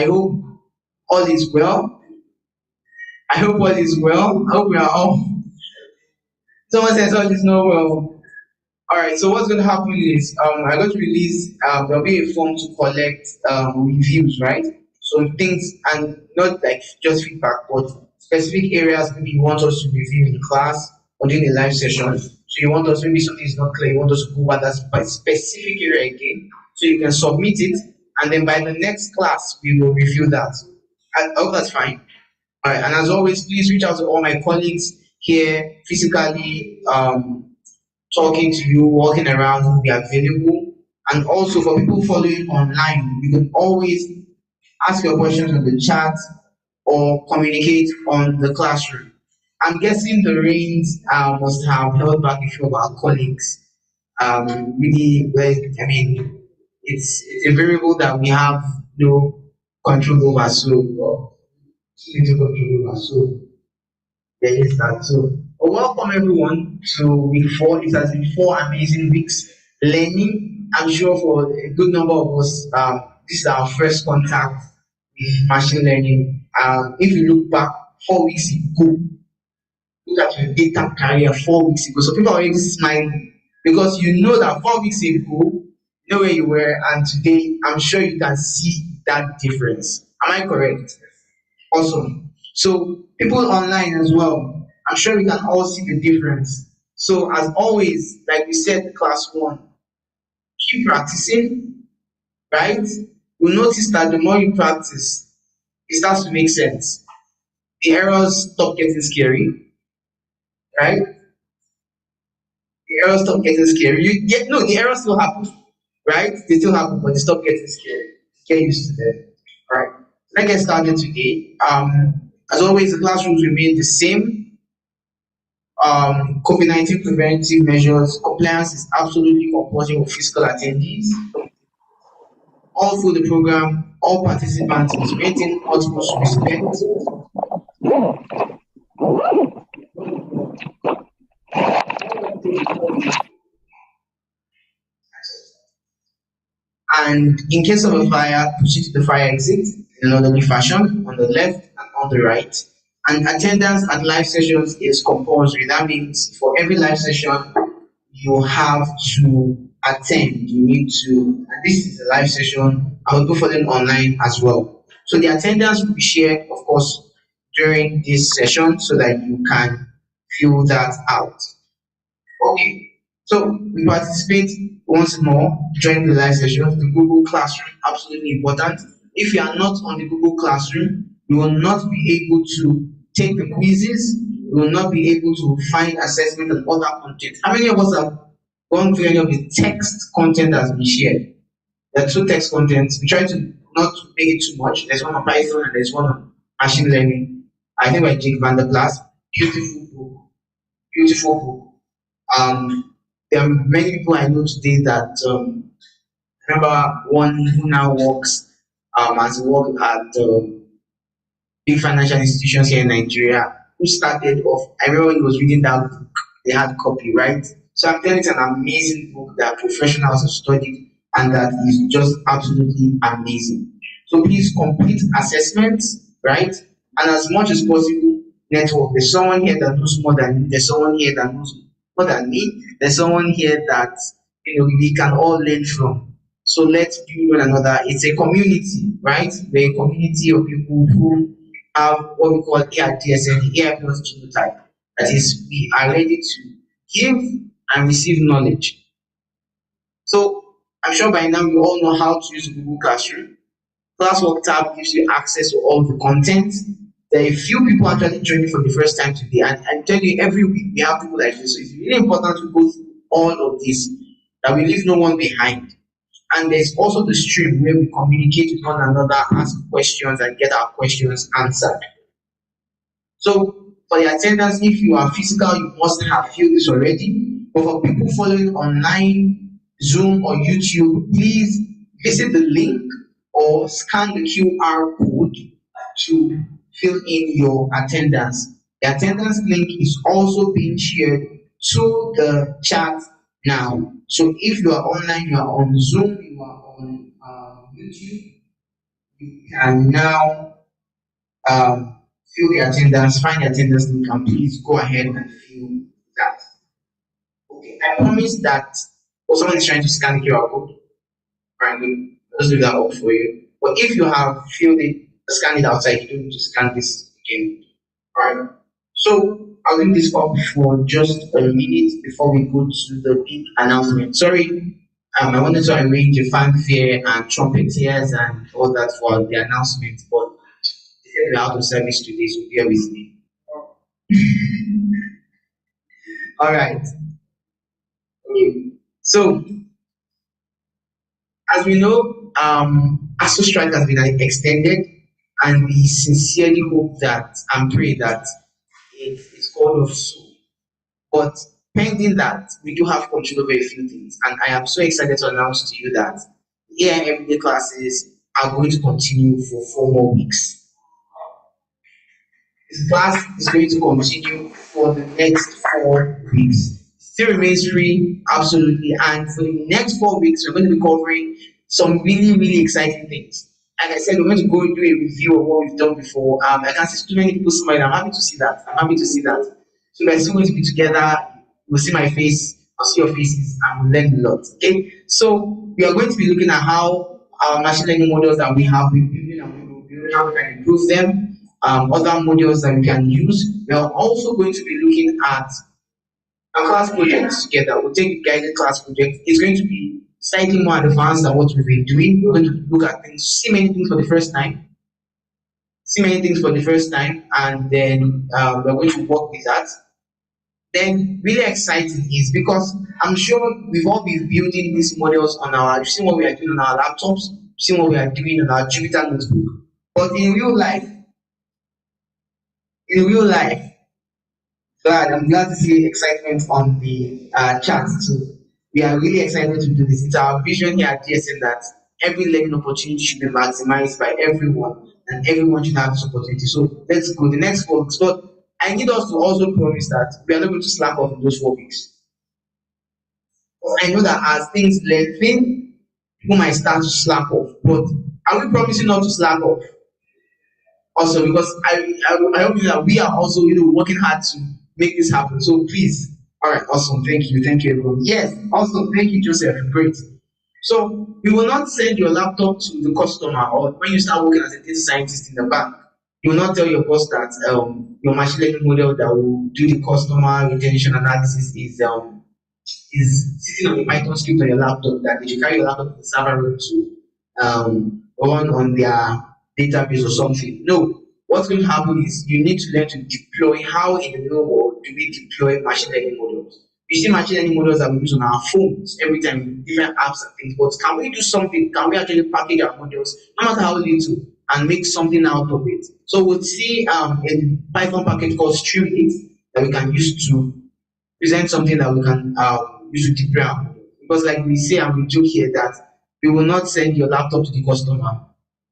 I hope all is well. I hope all is well. I hope we are all. Someone says all is not well. All right. So what's going to happen is I'm going to release. There'll be a form to collect reviews, right? So things and not like just feedback, but specific areas maybe you want us to review in class or during a live session. So you want us maybe something is not clear. You want us to go over that specific area again. So you can submit it, and then by the next class we will review that. I hope that's fine. All right, and as always, please reach out to all my colleagues here physically, talking to you, walking around, who will be available. And also for people following online, you can always ask your questions on the chat or communicate on the classroom. I'm guessing the rains must have held back a few of our colleagues. Really, well, I mean, it's a variable that we have no control over. So, little control over. So, there is that. So, welcome everyone to week 4. It has been 4 amazing weeks learning. I'm sure for a good number of us, this is our first contact with machine learning. If you look back 4 weeks ago, look at your data career 4 weeks ago. So people are already smiling because you know that 4 weeks ago, you know where you were, and today I'm sure you can see that difference. Am I correct? Awesome. So people online as well, I'm sure we can all see the difference. So as always, like we said in class 1, keep practicing, right? You'll notice that the more you practice, it starts to make sense. The errors stop getting scary, right? The errors stop getting scary. You get no, the errors still happen, right? They still happen, but they stop getting scary. Get used to them. All right. Let's get started today. As always, the classrooms remain the same. COVID-19 preventive measures, compliance is absolutely compulsory for physical attendees. All through the program, all participants must maintain utmost respect. And in case of a fire, proceed to the fire exit in an orderly fashion on the left and on the right. And attendance at live sessions is compulsory. That means for every live session, you have to attend. You need to, and this is a live session. I will do for them online as well. So the attendance will be shared, of course, during this session so that you can fill that out. Okay, so we participate once more during the live session. The Google Classroom, absolutely important. If you are not on the Google Classroom, you will not be able to take the quizzes, you will not be able to find assessment and other content. How many of us have gone through any of the text content that has been shared? There are two text contents. We try to not to make it too much. There's one on Python and there's one on machine learning. I think by Jake Van der Plas. Beautiful book. Beautiful book. There are many people I know today that remember one who now works as work at big financial institutions here in Nigeria, who started off. I remember when he was reading that book, they had copy, right? So I'm telling you, it's an amazing book that professionals have studied and that is just absolutely amazing. So please complete assessments, right? And as much as possible, network. There's someone here that knows more than me. There's someone here that knows more than me. There's someone here that we can all learn from. So let's build one another. It's a community, right? We're a community of people who have what we call AIDSN, the AI plus genotype. That is, we are ready to give and receive knowledge. So I'm sure by now you all know how to use Google Classroom. Classwork tab gives you access to all the content. There are a few people actually joining for the first time today, and I tell you, every week we have people like this. So it's really important to go through all of this, that we leave no one behind. And there's also the stream where we communicate with one another, ask questions, and get our questions answered. So for the attendance, if you are physical, you must have filled this already. But for people following online, Zoom or YouTube, please visit the link or scan the QR code to fill in your attendance. The attendance link is also being shared to the chat now. So if you are online, you are on Zoom, you are on YouTube, you can now fill the attendance, find the attendance link, and please go ahead and fill that. Okay, I promise that. Or someone is trying to scan the QR code. Right, let's do that up for you. But if you have filled it, scan it outside, you don't need to scan this again. Right. So I'll leave this up for just a minute before we go to the big announcement. Sorry, I wanted to arrange a fanfare and trumpeters and all that for the announcement, but we're out of service today, so bear with me. All right. Okay. So as we know, ASO strike has been extended, and we sincerely hope that and pray that it is called off soon. But pending that, we do have control over a few things, and I am so excited to announce to you that AI everyday classes are going to continue for 4 more weeks. This class is going to continue for the next 4 weeks. Still remains free, absolutely. And for the next 4 weeks, we're going to be covering some really, really exciting things. Like I said, we're going to go do a review of what we've done before. I can see too many people smiling. I'm happy to see that. I'm happy to see that. So we're still going to be together. We'll see my face, I'll see your faces, and we'll learn a lot. Okay. So we are going to be looking at how our machine learning models that we have been building and we will build, how we can improve them, other modules that we can use. We are also going to be looking at a class project together. We'll take a guided class project. It's going to be slightly more advanced than what we've been doing. We're going to look at things, see many things for the first time, and then we're going to work with that. Then, really exciting is because I'm sure we've all been building these models on our, you've seen what we are doing on our laptops, you've seen what we are doing on our Jupyter notebook. But in real life, I'm glad to see excitement on the chat too. We are really excited to do this. It's our vision here at GSM that every learning opportunity should be maximized by everyone, and everyone should have this opportunity. So let's go. The next 4 weeks. But I need us to also promise that we are not going to slack off in those 4 weeks. Because I know that as things lengthen, people might start to slack off. But are we promising not to slack off? Also, because I hope that we are also working hard to make this happen. So please, all right, awesome, thank you everyone. Yes, awesome, thank you Joseph, great. So we will not send your laptop to the customer, or when you start working as a data scientist in the bank, you will not tell your boss that your machine learning model that will do the customer retention analysis is sitting on a Python script on your laptop, that they should carry your laptop to the server room to run on their database or something. No, what's going to happen is you need to learn to deploy. How in the real world do we deploy machine learning models? You see machine learning models that we use on our phones every time in different apps and things, but can we do something? Can we actually package our models, no matter how little, and make something out of it? So we'll see a Python package called Streamlit that we can use to present something that we can use to deploy our model. Because like we say and we joke here that we will not send your laptop to the customer.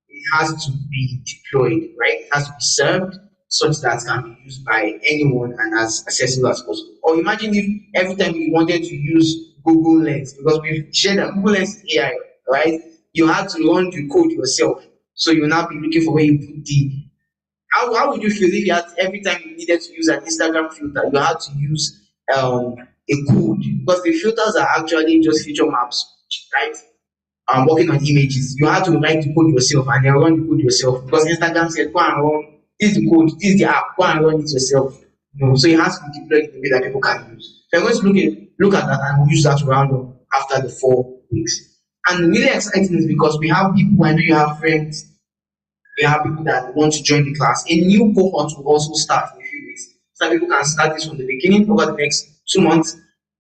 It has to be deployed, right? It has to be served such that it can be used by anyone and as accessible as possible. Or imagine if every time you wanted to use Google Lens, because we've shared that Google Lens is AI, right? You had to run the code yourself. So you'll now be looking for where you put the how would you feel if you had every time you needed to use an Instagram filter, you had to use a code, because the filters are actually just feature maps, right? Working on images. You had to write the code yourself and then run the code yourself, because Instagram said go and run this is the code, this is the app, go and run it yourself. So it has to be deployed in a way that people can use. So I'm going to look at that and we'll use that to round up after the 4 weeks. And really exciting is because we have people, I know you have friends, we have people that want to join the class. A new cohort will also start in a few weeks. So that people can start this from the beginning over the next 2 months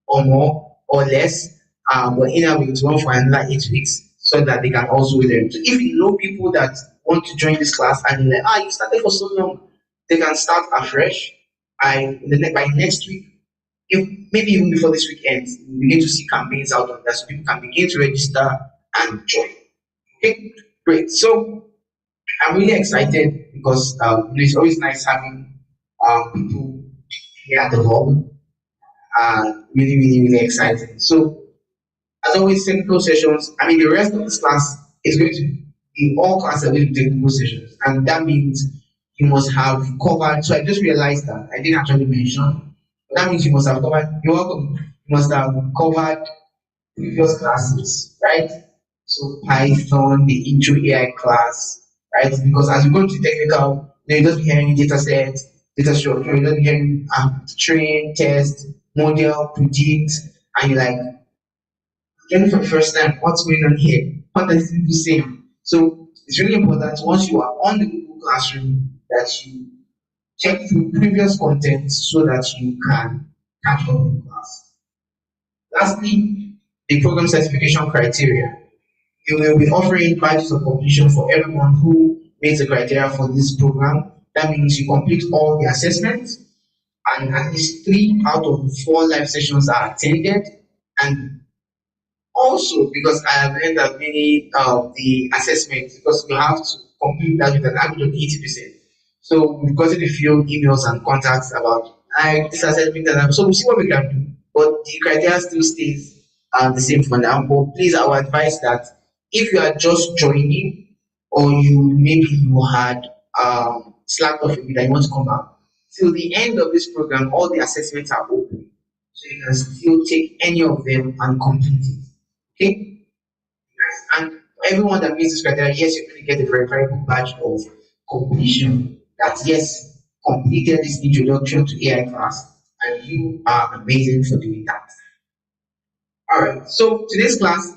or more or less. But in a way to run for another 8 weeks so that they can also learn. So if you know people that want to join this class and you're like, you started for so long, they can start afresh. And by next week, if maybe even before this week ends, we begin to see campaigns out on that so people can begin to register and join. Okay, great. So I'm really excited because it's always nice having people here at the hub. Really, really, really exciting. So, as always, technical sessions. I mean, the rest of this class is going to in all classes are going to be technical sessions, and that means you must have covered. So I just realized that I didn't actually mention. But that means you must have covered. You're welcome. You must have covered previous classes, right? So Python, the intro AI class, right? Because as you go to technical, you're just hearing data set, data structure, you're just hearing train, test, model, predict, and you're like, again for the first time, what's going on here? What are these people saying? So it's really important once you are on the Google Classroom that you check through previous content so that you can catch up in class. Lastly, the program certification criteria. You will be offering badges of completion for everyone who meets the criteria for this program. That means you complete all the assessments and at least 3 out of 4 live sessions are attended. And also, because I have heard that many of the assessments, because you have to complete that with an average of 80%. So we've gotten a few emails and contacts about this assessment, and so we'll see what we can do. But the criteria still stays the same for now. But please, I would advise that if you are just joining, or you had slacked off a bit and you want to come back, till the end of this program, all the assessments are open, so you can still take any of them and complete it. Okay? And everyone that meets this criteria, yes, you're going to get a very, very good badge of completion. That yes, completed this introduction to AI class, and you are amazing for doing that. Alright, so today's class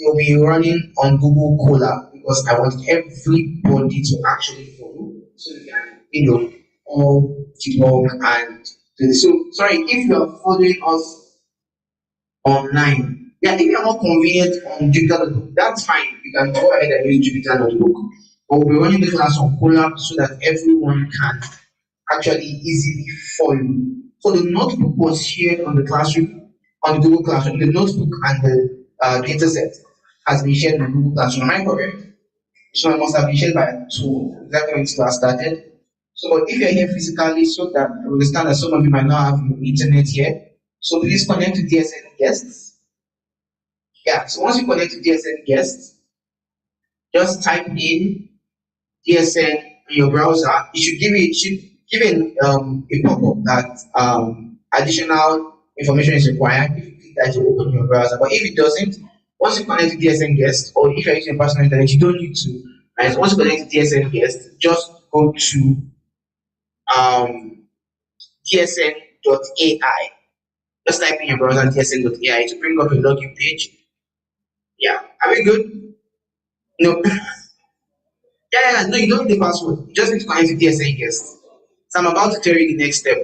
will be running on Google Colab because I want everybody to actually follow so you can, all debug and do this. So sorry if you are following us online. Yeah, if you're not convenient on Jupyter Notebook, that's fine. You can go ahead and use Jupyter Notebook. But we'll be running the class on Colab so that everyone can actually easily follow. So the notebook was shared on the classroom, on the Google Classroom. The notebook and the data set has been shared on Google Classroom. Am I correct? So it must have been shared by 2, exactly when this class started. So but if you're here physically, so that I understand that some of you might not have your internet here. So please connect to DSN guests. Yeah, so once you connect to DSN guests, just type in DSN in your browser. It should give a pop-up that additional information is required. If you click that, you open your browser. But if it doesn't, once you connect to DSN guest, or if you're using personal internet, you don't need to. Right? So once you connect to DSN guest, just go to dsn.ai. Just type in your browser dsn.ai to bring up a login page. Yeah, are we good? No. No, you don't need the password. You just need to connect to DSN guest. So I'm about to tell you the next step.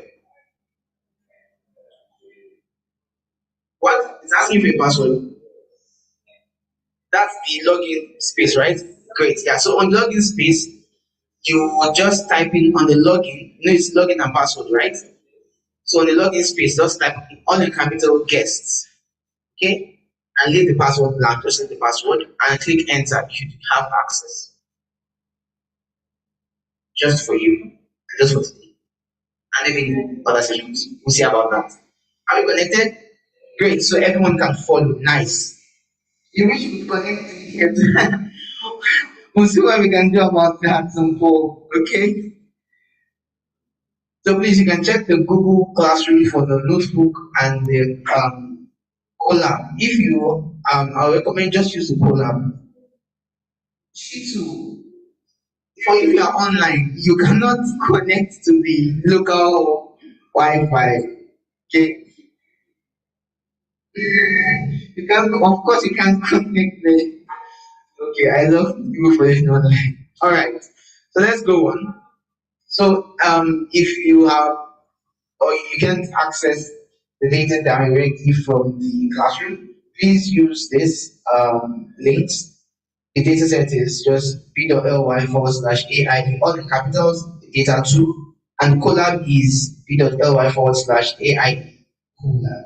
What? It's asking for a password. That's the login space, right? Great. Yeah. So on login space, you just type in on the login. It's login and password, right? So on the login space, just type in all the capital guests. Okay? And leave the password blank. Just leave the password and click enter. You should have access. Just for you. Just for today. And maybe in other sessions. We'll see about that. Are we connected? Great. So everyone can follow. Nice. You wish you could connect to here. We'll see what we can do about that some more. Okay. So please, you can check the Google Classroom for the notebook and the Colab. If you, I recommend just use the Colab. Too. For if you are online, you cannot connect to the local Wi-Fi. Okay. You can, of course, you can't connect there. Okay, I love Google for this online. All right, so let's go on. So if you have or you can't access the data directly from the classroom, please use this links. The data set is just bit.ly/AI, all in capitals, data 2, and Colab is bit.ly/AI Colab.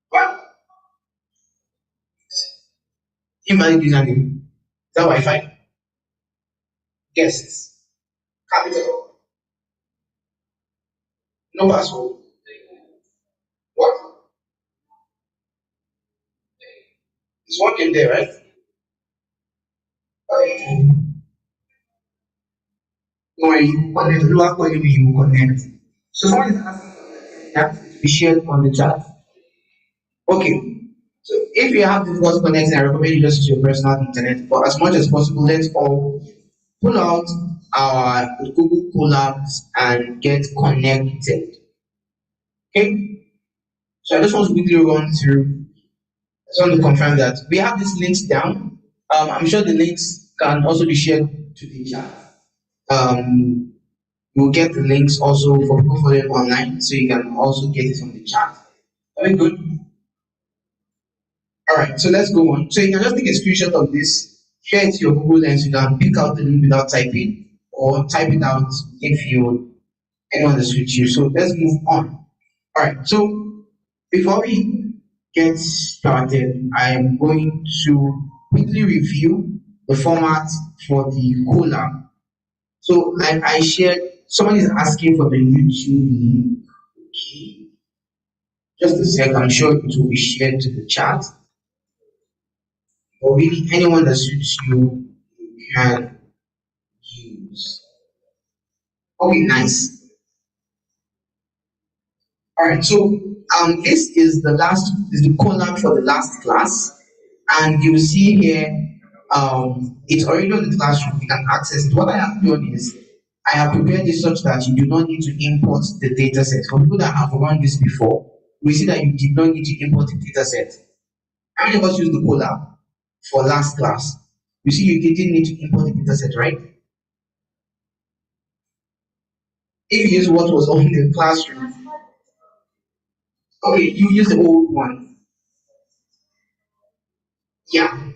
What? Invalid username. Is that Wi-Fi? Guests. Capital. No password. What? It's working there, right? No, you connect. You are calling me, you connect. So someone is asking that to be shared on the chat. Okay. So if you have difficulty connecting, I recommend you just use your personal internet. But as much as possible, let's all pull out our Google Colabs and get connected. Okay. So I just want to quickly run through. I just want to confirm that we have these links down. I'm sure the links can also be shared to the chat. Um, you'll get the links also for people following online, so you can also get it from the chat. Are we good? All right, so let's go on. So you can just take a screenshot of this, share it to your Google Lens. You can pick out the link without typing, or type it out if you anyone is with you. So let's move on. All right, so before we get started, I am going to quickly review the format for the collab. So, like I shared, someone is asking for the YouTube link. Okay, just a sec. I'm sure it will be shared to the chat. Or really anyone that suits you, you can use. Okay, nice. All right, so this is the collab for the last class, and you see here, it's already on the classroom. You can access it. What I have done is I have prepared this such that you do not need to import the data set. For people that have run this before, we see that you did not need to import the data set. How many of us used the collab for last class? You see, you didn't need to import the data set, right? If you use what was on the classroom, okay, you use the old one. Yeah,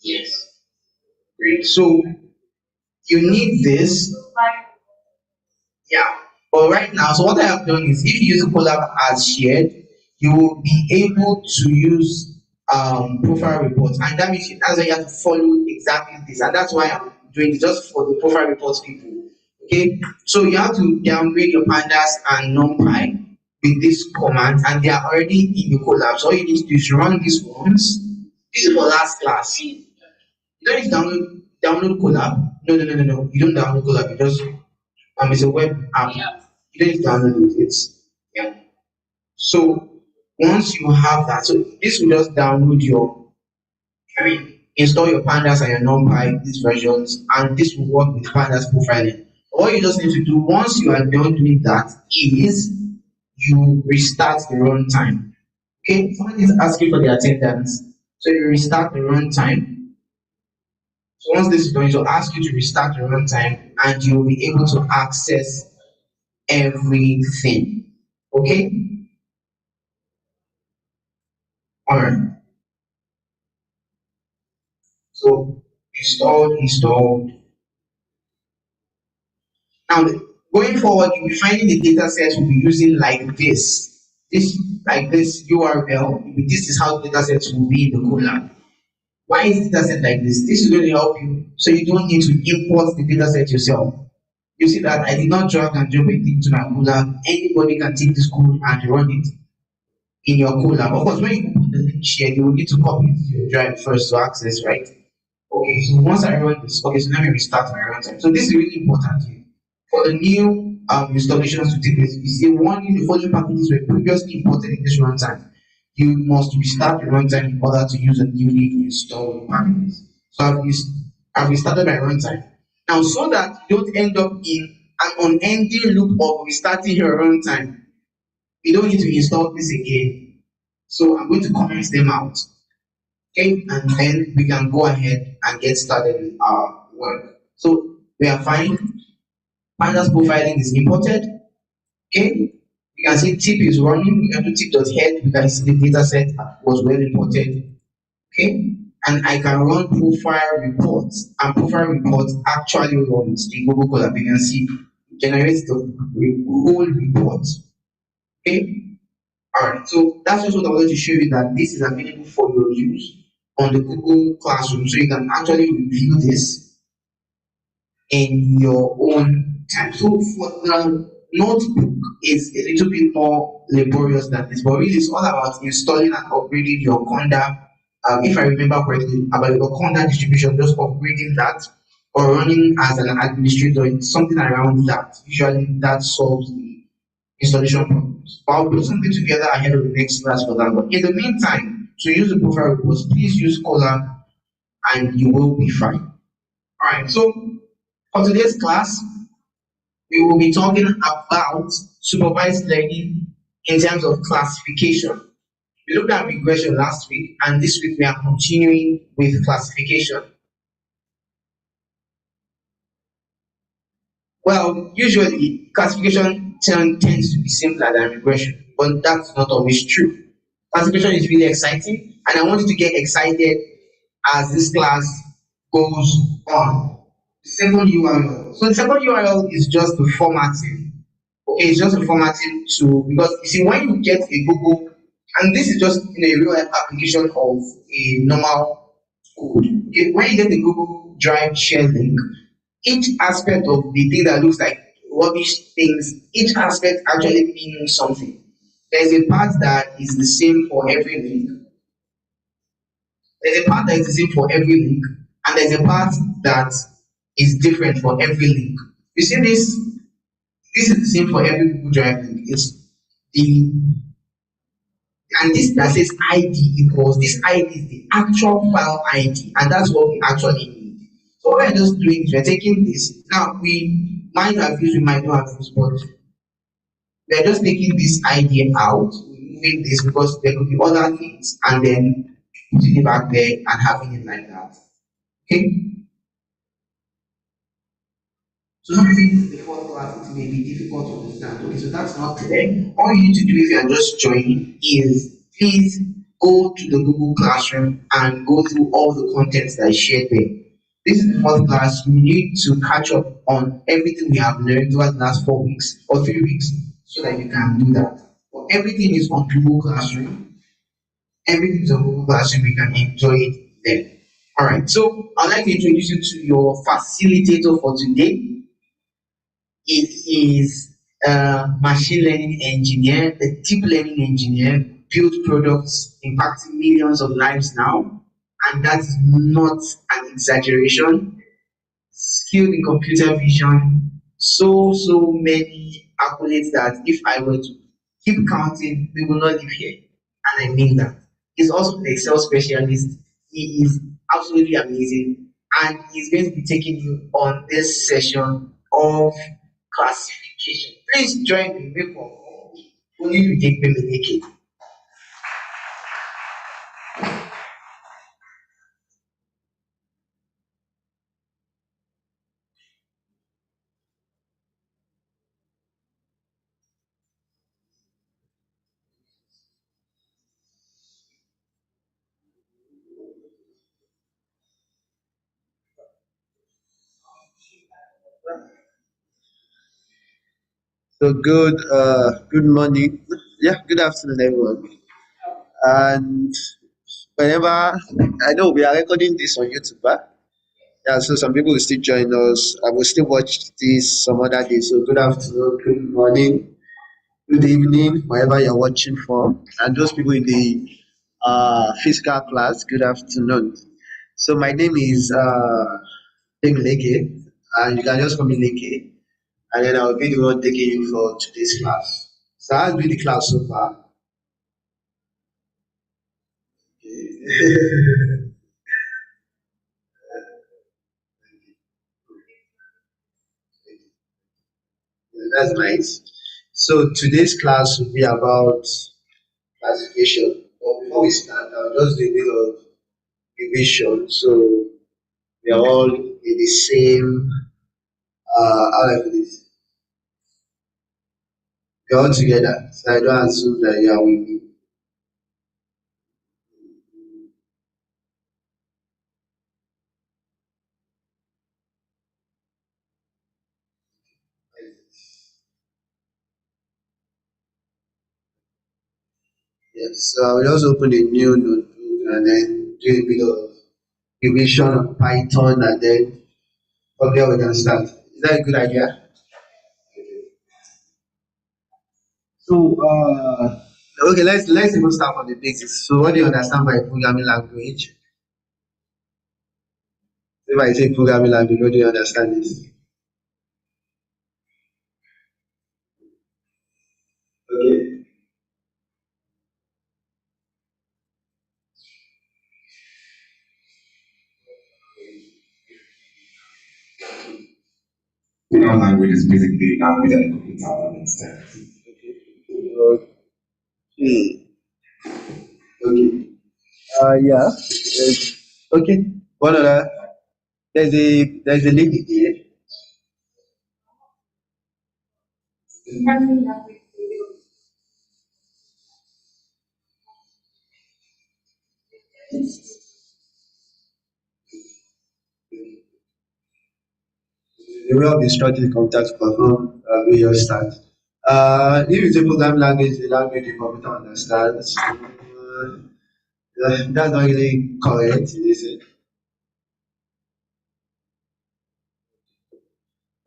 yes. Great. So you need this. Yeah. But right now, so what I have done is if you use Collab as shared, you will be able to use profile reports. And that means that's why you have to follow exactly this. And that's why I'm doing it just for the profile reports people. Okay. So you have to downgrade your pandas and numpy with this command, and they are already in the collab. So all you need to do is run these ones. This is for last class. You don't need to download collab. No. You don't download collab. You just it's a web app. You don't need to download it. It's yeah. So once you have that, so this will just download your, I mean, install your pandas and your numpy these versions, and this will work with pandas profiling. All you just need to do once you are done doing that is you restart the runtime. Okay, someone is asking for the attendance, so you restart the runtime. So once this is done, it will ask you to restart the runtime, and you will be able to access everything. Okay? Alright. So installed. Now going forward, you'll be finding the data sets we'll be using like this. This URL. This is how data sets will be in the collab. Why is data set like this? This is going to help you so you don't need to import the data set yourself. You see that I did not drag and drop anything to my collab. Anybody can take this code and run it in your collab. Of course, when you put the link share, you will need to copy it to your drive first to access, right? Okay, so once I run this, okay, so let me restart my runtime. So this is really important here. For the new installations to take place, you see warning the following packages were previously imported in this runtime. You must restart the runtime in order to use the newly installed packages. So I've restarted my runtime. Now, so that you don't end up in an unending loop of restarting your runtime, you don't need to install this again. So I'm going to comment them out. Okay, and then we can go ahead and get started with our work. So we are fine. Pandas profiling is imported. Okay, you can see tip is running. We can do tip.head. We can see the data set was well imported. Okay, and I can run profile reports, and profile reports actually runs the Google Colab. You can see it generates the whole report. Okay. Alright, so that's just what I wanted to show you, that this is available for your use on the Google Classroom. So you can actually review this in your own time. So for now, Notebook is a little bit more laborious than this, but really it's all about installing and upgrading your Conda. If I remember correctly, about your Conda distribution, just upgrading that or running as an administrator, it's something around that. Usually that solves the installation problems. But I'll put something together ahead of the next class for that. But in the meantime, to use the profile reports, please use Color and you will be fine. Alright, so for today's class, we will be talking about supervised learning in terms of classification. We looked at regression last week, and this week we are continuing with classification. Well, usually classification tends to be simpler than regression, but that's not always true. Classification is really exciting, and I want you to get excited as this class goes on. The second URL. So the second URL is just the formatting. Okay, it's just a formatting tool because you see when you get a Google, and this is just in a real life application of a normal code. Okay, when you get a Google Drive share link, each aspect of the thing that looks like rubbish things, each aspect actually means something. There's a part that is the same for every link. There's a part that is the same for every link, and there's a part that is different for every link. You see this? This is the same for every Google Drive link. It's the and this that says ID equals this ID is the actual file ID, and that's what we actually need. So what we're just doing is we're taking this. Now we might have used, we might not have used, but we're just taking this ID out, removing this because there could be other things, and then putting it back there and having it like that. Okay. So some things before class it may be difficult to understand. Okay, so that's not clear. All you need to do if you are just joining is please go to the Google Classroom and go through all the contents that is shared there. This is the fourth class. You need to catch up on everything we have learned over the last 4 weeks or 3 weeks so that you can do that. But everything is on Google Classroom. Everything is on Google Classroom. You can enjoy it there. All right. So I'd like to introduce you to your facilitator for today. It is a machine learning engineer, a deep learning engineer, built products impacting millions of lives now, and that's not an exaggeration. Skilled in computer vision, so many accolades that if I were to keep counting, we will not live here. And I mean that. He's also an Excel specialist. He is absolutely amazing, and he's going to be taking you on this session of classification. Please join me. Make one call. Only you take me. So good morning. Yeah, good afternoon, everyone. And whenever I know we are recording this on YouTube, yeah, so some people will still join us. I will still watch this some other day. So good afternoon, good morning, good evening, wherever you're watching from. And those people in the physical class, good afternoon. So my name is Leke, and you can just call me Leke. And then I'll be the one taking you for today's class. So how's been the class so far? That's nice. So today's class will be about classification. But before we start, I'll just do a bit of revision. So we are all in the same how do I put this? We're all together. So I don't assume that you are with me. Yes. So I will just open a new notebook and then do a bit of revision on Python and then from there we can start. Is that a good idea? So, okay, let's even start from the basics. So, what do you understand by programming language? If I say programming language, what do you understand this? Okay. Programming language is basically a language that the computer understands. Okay. Okay. Yeah. Okay. One other. There's a lady here. The way of instructing computer to perform various tasks. If it's a programming language, the language the computer understands. That's not really correct, is it?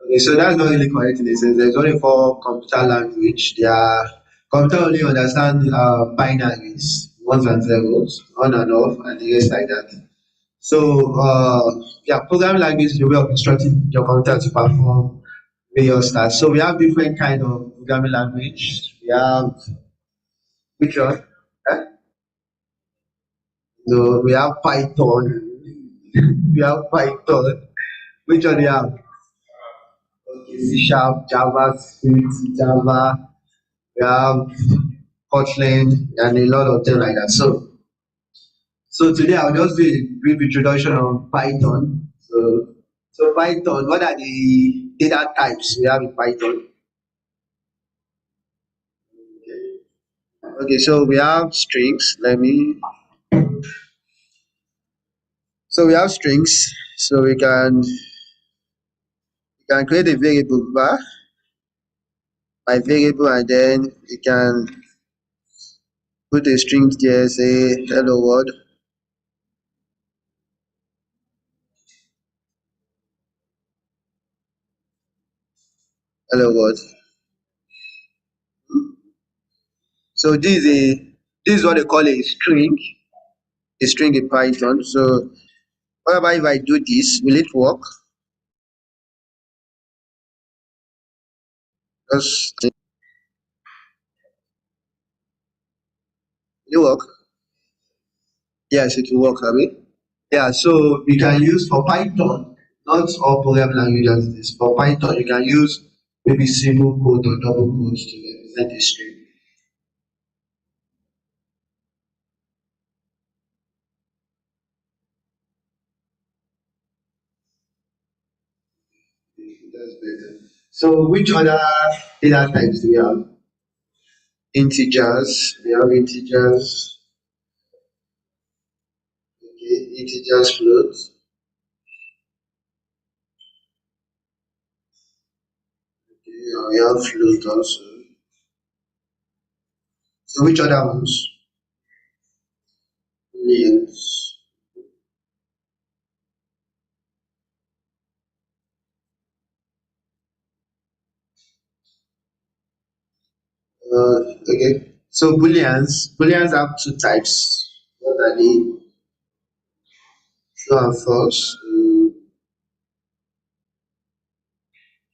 Okay, so that's not really correct in a sense. There's only four computer language. They are computer only understand binaries, ones and zeros, on and off, and the rest like that. So yeah, programming language is the way of instructing your computer to perform various tasks. So we have different kind of programming language. We have which one? Eh? No, we have Python. We have Python. Which one do you have? Okay, C Sharp, JavaScript, Java. We have Kotlin, and a lot of them like that. So today I'll just do a brief introduction on Python. So Python, what are the data types we have in Python? Okay, so we have strings. So we have strings. So we can create a variable by variable, and then we can put a string there, say hello world, hello world. So this is what they call a string in Python. So what about if I do this? Will it work? Just will it work? Yes, it will work, Abi. Yeah, so we can use for Python, not all programming languages this. For Python, you can use maybe single quote or double quotes to represent a string. That's better. So which other data types do we have? Integers. We have integers. Okay, integers floats. Okay, we have float also. So which other ones? Booleans. Okay. So Booleans have two types. What are they? True and false.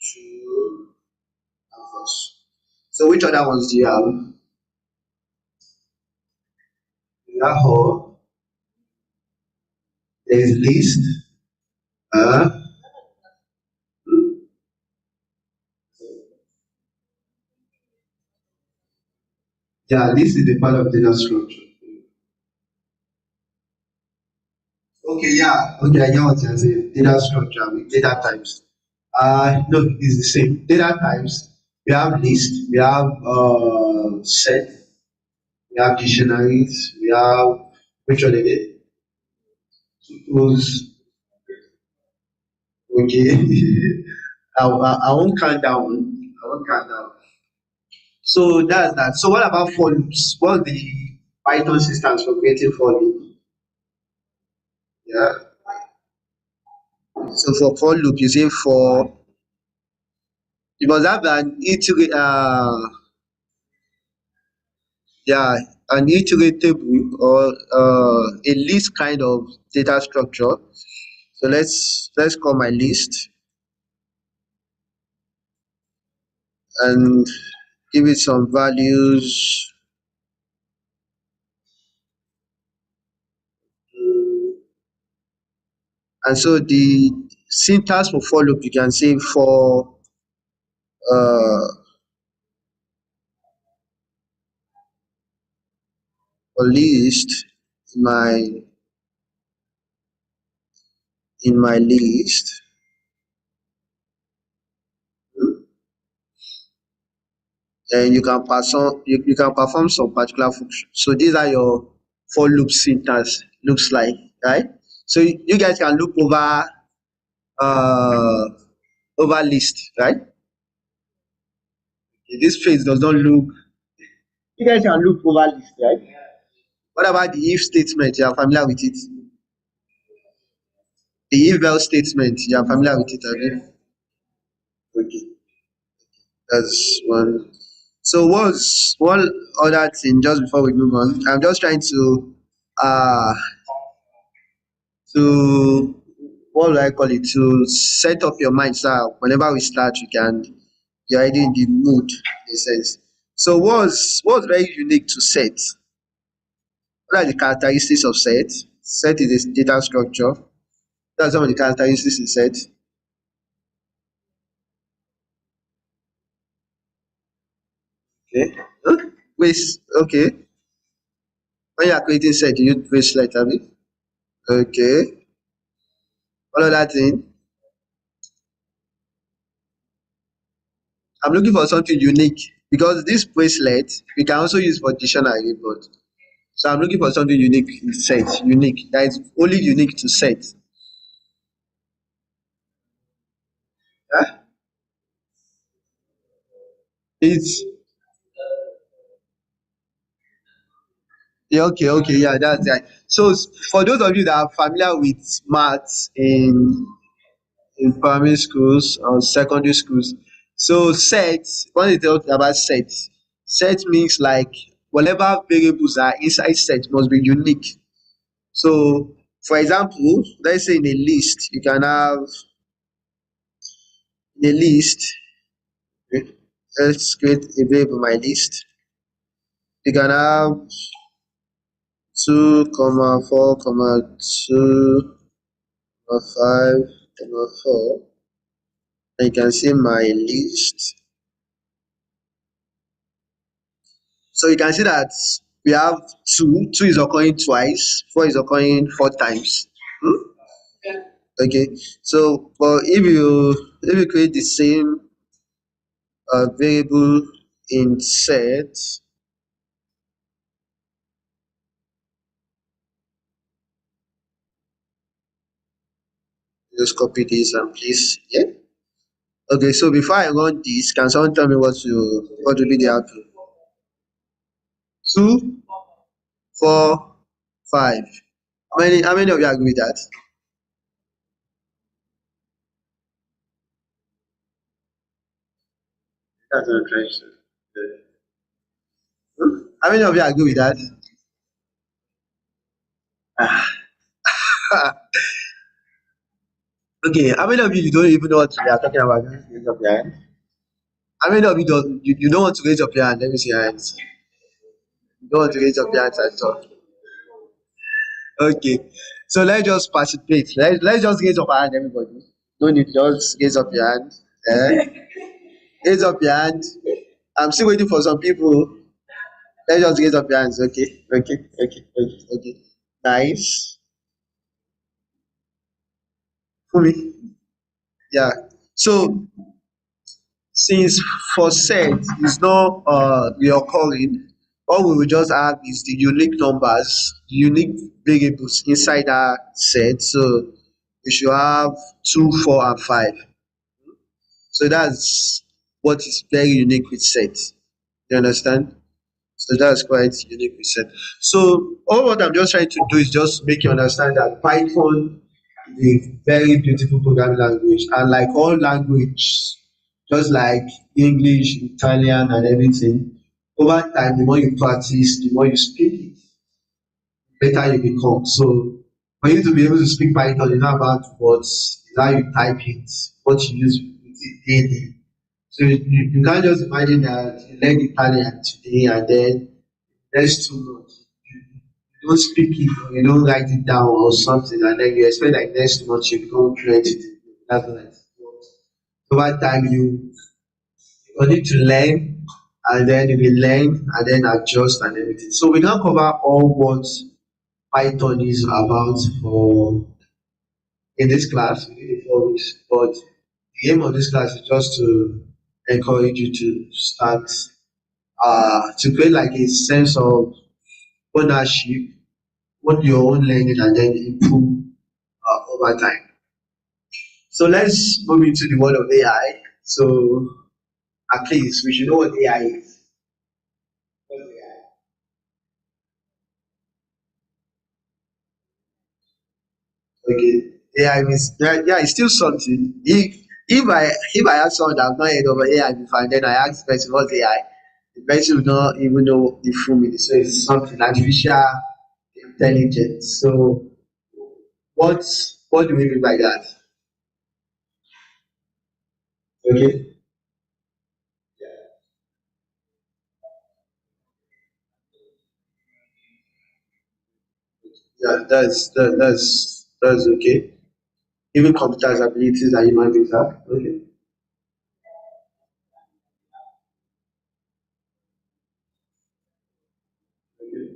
True and false. So which other ones do you have? You have or there is list. Uh, yeah, list is the part of data structure. Okay, yeah. Okay, I get what you're saying. Data structure with data types. No, it's the same. Data types. We have list. We have set. We have dictionaries. We have which one again? Tuples. Okay. I won't count that one. I won't count that one. So that's that. So what about for loops? What's the Python systems for creating for loop? Yeah. So for loop, you say for you must have an iterate. Yeah, an iterable or a list kind of data structure. So let's call my list and give it some values. And so the syntax for for loop, you can say uh, for list in my list. Then you can pass on you can perform some particular function. So these are your for loop syntax looks like, right? So you guys can look uh over list, right? This phrase does not look, you guys can look over list, right? What about the if statement? You are familiar with it? The if else statement, you are familiar with it, okay? Okay, that's one. So what's one other thing just before we move on? I'm just trying uh to what do I call it, to set up your mind so that whenever we start you're already in the mood in a sense. So what's very unique to set? What are the characteristics of set? Set is a data structure. That's some of the characteristics in set. Okay. Huh? Wait, okay. When you are creating set, you use bracelet, have you? Okay. What other thing? I'm looking for something unique because this bracelet we can also use for dictionary, but so I'm looking for something unique in set, unique that is only unique to set. Huh? It's yeah, okay, okay, yeah, that's right. So for those of you that are familiar with maths in primary schools or secondary schools, so set, when they talk about set means like whatever variables are inside set must be unique. So for example, let's say in a list, you can have in a list, okay, let's create a variable my list. You can have 2 comma 4 comma 2 comma 5 comma 4, and you can see my list. So you can see that we have 2 is occurring twice, 4 is occurring 4 times. Hmm? Okay, so but if you create the same variable in set, just copy this and place here. Okay, so before I run this, can someone tell me what will be the output? 2, 4, 5. How many of you agree with that? That's what I'm trying to say. How many of you agree with that? Okay, how many of you don't even know what we are talking about? Just raise up your hand. How many of you don't want to raise up your hand? Let me see your hands. You don't want to raise up your hands at all. Okay, so let's just participate. Let's just raise up our hand, everybody. No need, just raise up your hand. Eh? Raise up your hand. I'm still waiting for some people. Let's just raise up your hands. Okay, okay, okay, okay, okay. Nice. For me, yeah. So since for set is not reoccurring, all we will just have is the unique numbers, the unique variables inside that set. So we should have 2, 4, and 5. So that's what is very unique with set. You understand? So that's quite unique with set. So all what I'm just trying to do is just make you understand that Python is a very beautiful programming language, and like all language, just like English, Italian, and everything, Over time, the more you practice, the more you speak it, better you become. So for you to be able to speak Python, it's not about words, it's how you type it, what you use with it daily. So you can't just imagine that you learn Italian today and then next 2 months you don't speak it or you don't write it down or something and then you expect like next 2 months you become fluent in it. That's not like it works. Over time you need to learn and then you will learn and then adjust and everything. So we can't cover all what Python is about for in this class within the 4 weeks, but the aim of this class is just to encourage you to start to create like a sense of ownership, what your own learning and then improve over time. So let's move into the world of AI. So at least we should know what AI is. What's AI? Okay, AI means yeah, it's still something. If I ask someone that I've not heard of AI before, and then I ask the person what's AI, the person will not even know the full meaning. So it's something artificial intelligence. So what what do we mean by that? Okay, yeah, that's okay. Even computers abilities that human beings have. Okay. Okay.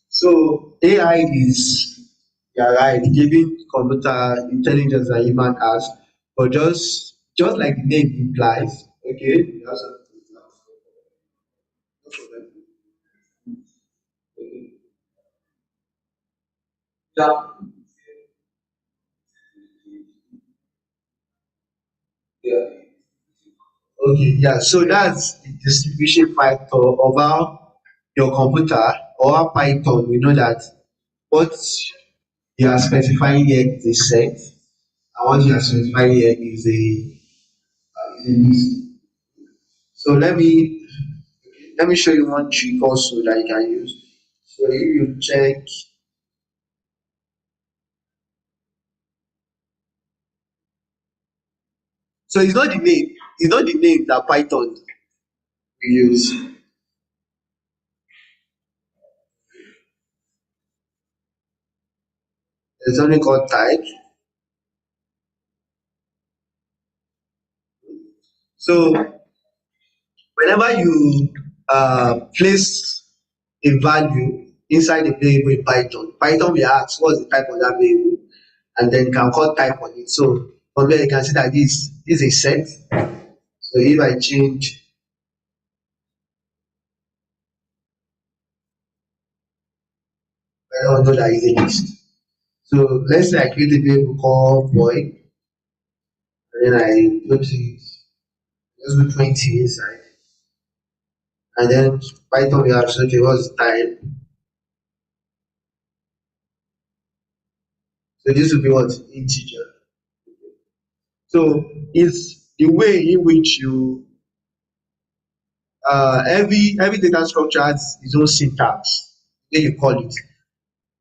So AI is, you're right, giving computer intelligence that human has, but just like the name implies, okay, you have something to no problem. Okay. Yeah, yeah. Okay, yeah. So that's the distribution factor of how your computer or how Python, we know that what you are specifying here is a set, and what you are specifying here is a list. So let me show you one trick also that you can use. So if you check, so it's not the name that Python we use. It's only called type. So whenever you place a value inside a variable in Python, Python will ask what's the type of that variable, and then you can call type on it. So from there you can see that this is a set. So if I change, I don't know that is a list. So let's say I create a variable called boy, and then I put it, let's put 20 inside, and then Python will ask, okay, what's the type? So this will be what? Integer. So it's the way in which you every data structure has its own syntax. The way you call it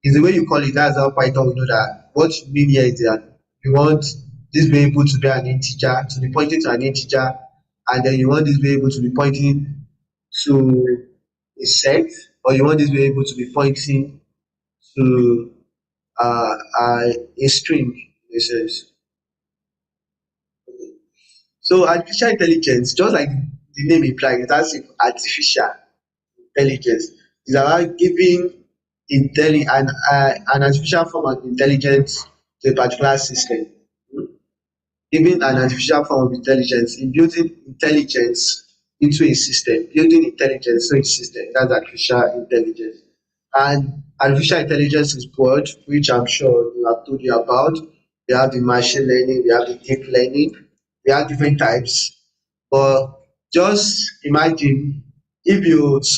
is the way you call it. That's how Python will know that what you mean here is that you want this variable to be an integer, to be pointing to an integer, and then you want this variable to be pointing to a set, or you want this variable to be pointing to a string. It says. So artificial intelligence, just like the name implies, it has artificial intelligence. It's about giving an artificial form of intelligence to a particular system. Giving an artificial form of intelligence in building intelligence into a system, building intelligence into a system, that's artificial intelligence. And artificial intelligence is broad, which I'm sure we have told you about. We have the machine learning, we have the deep learning, we have different types. But just imagine if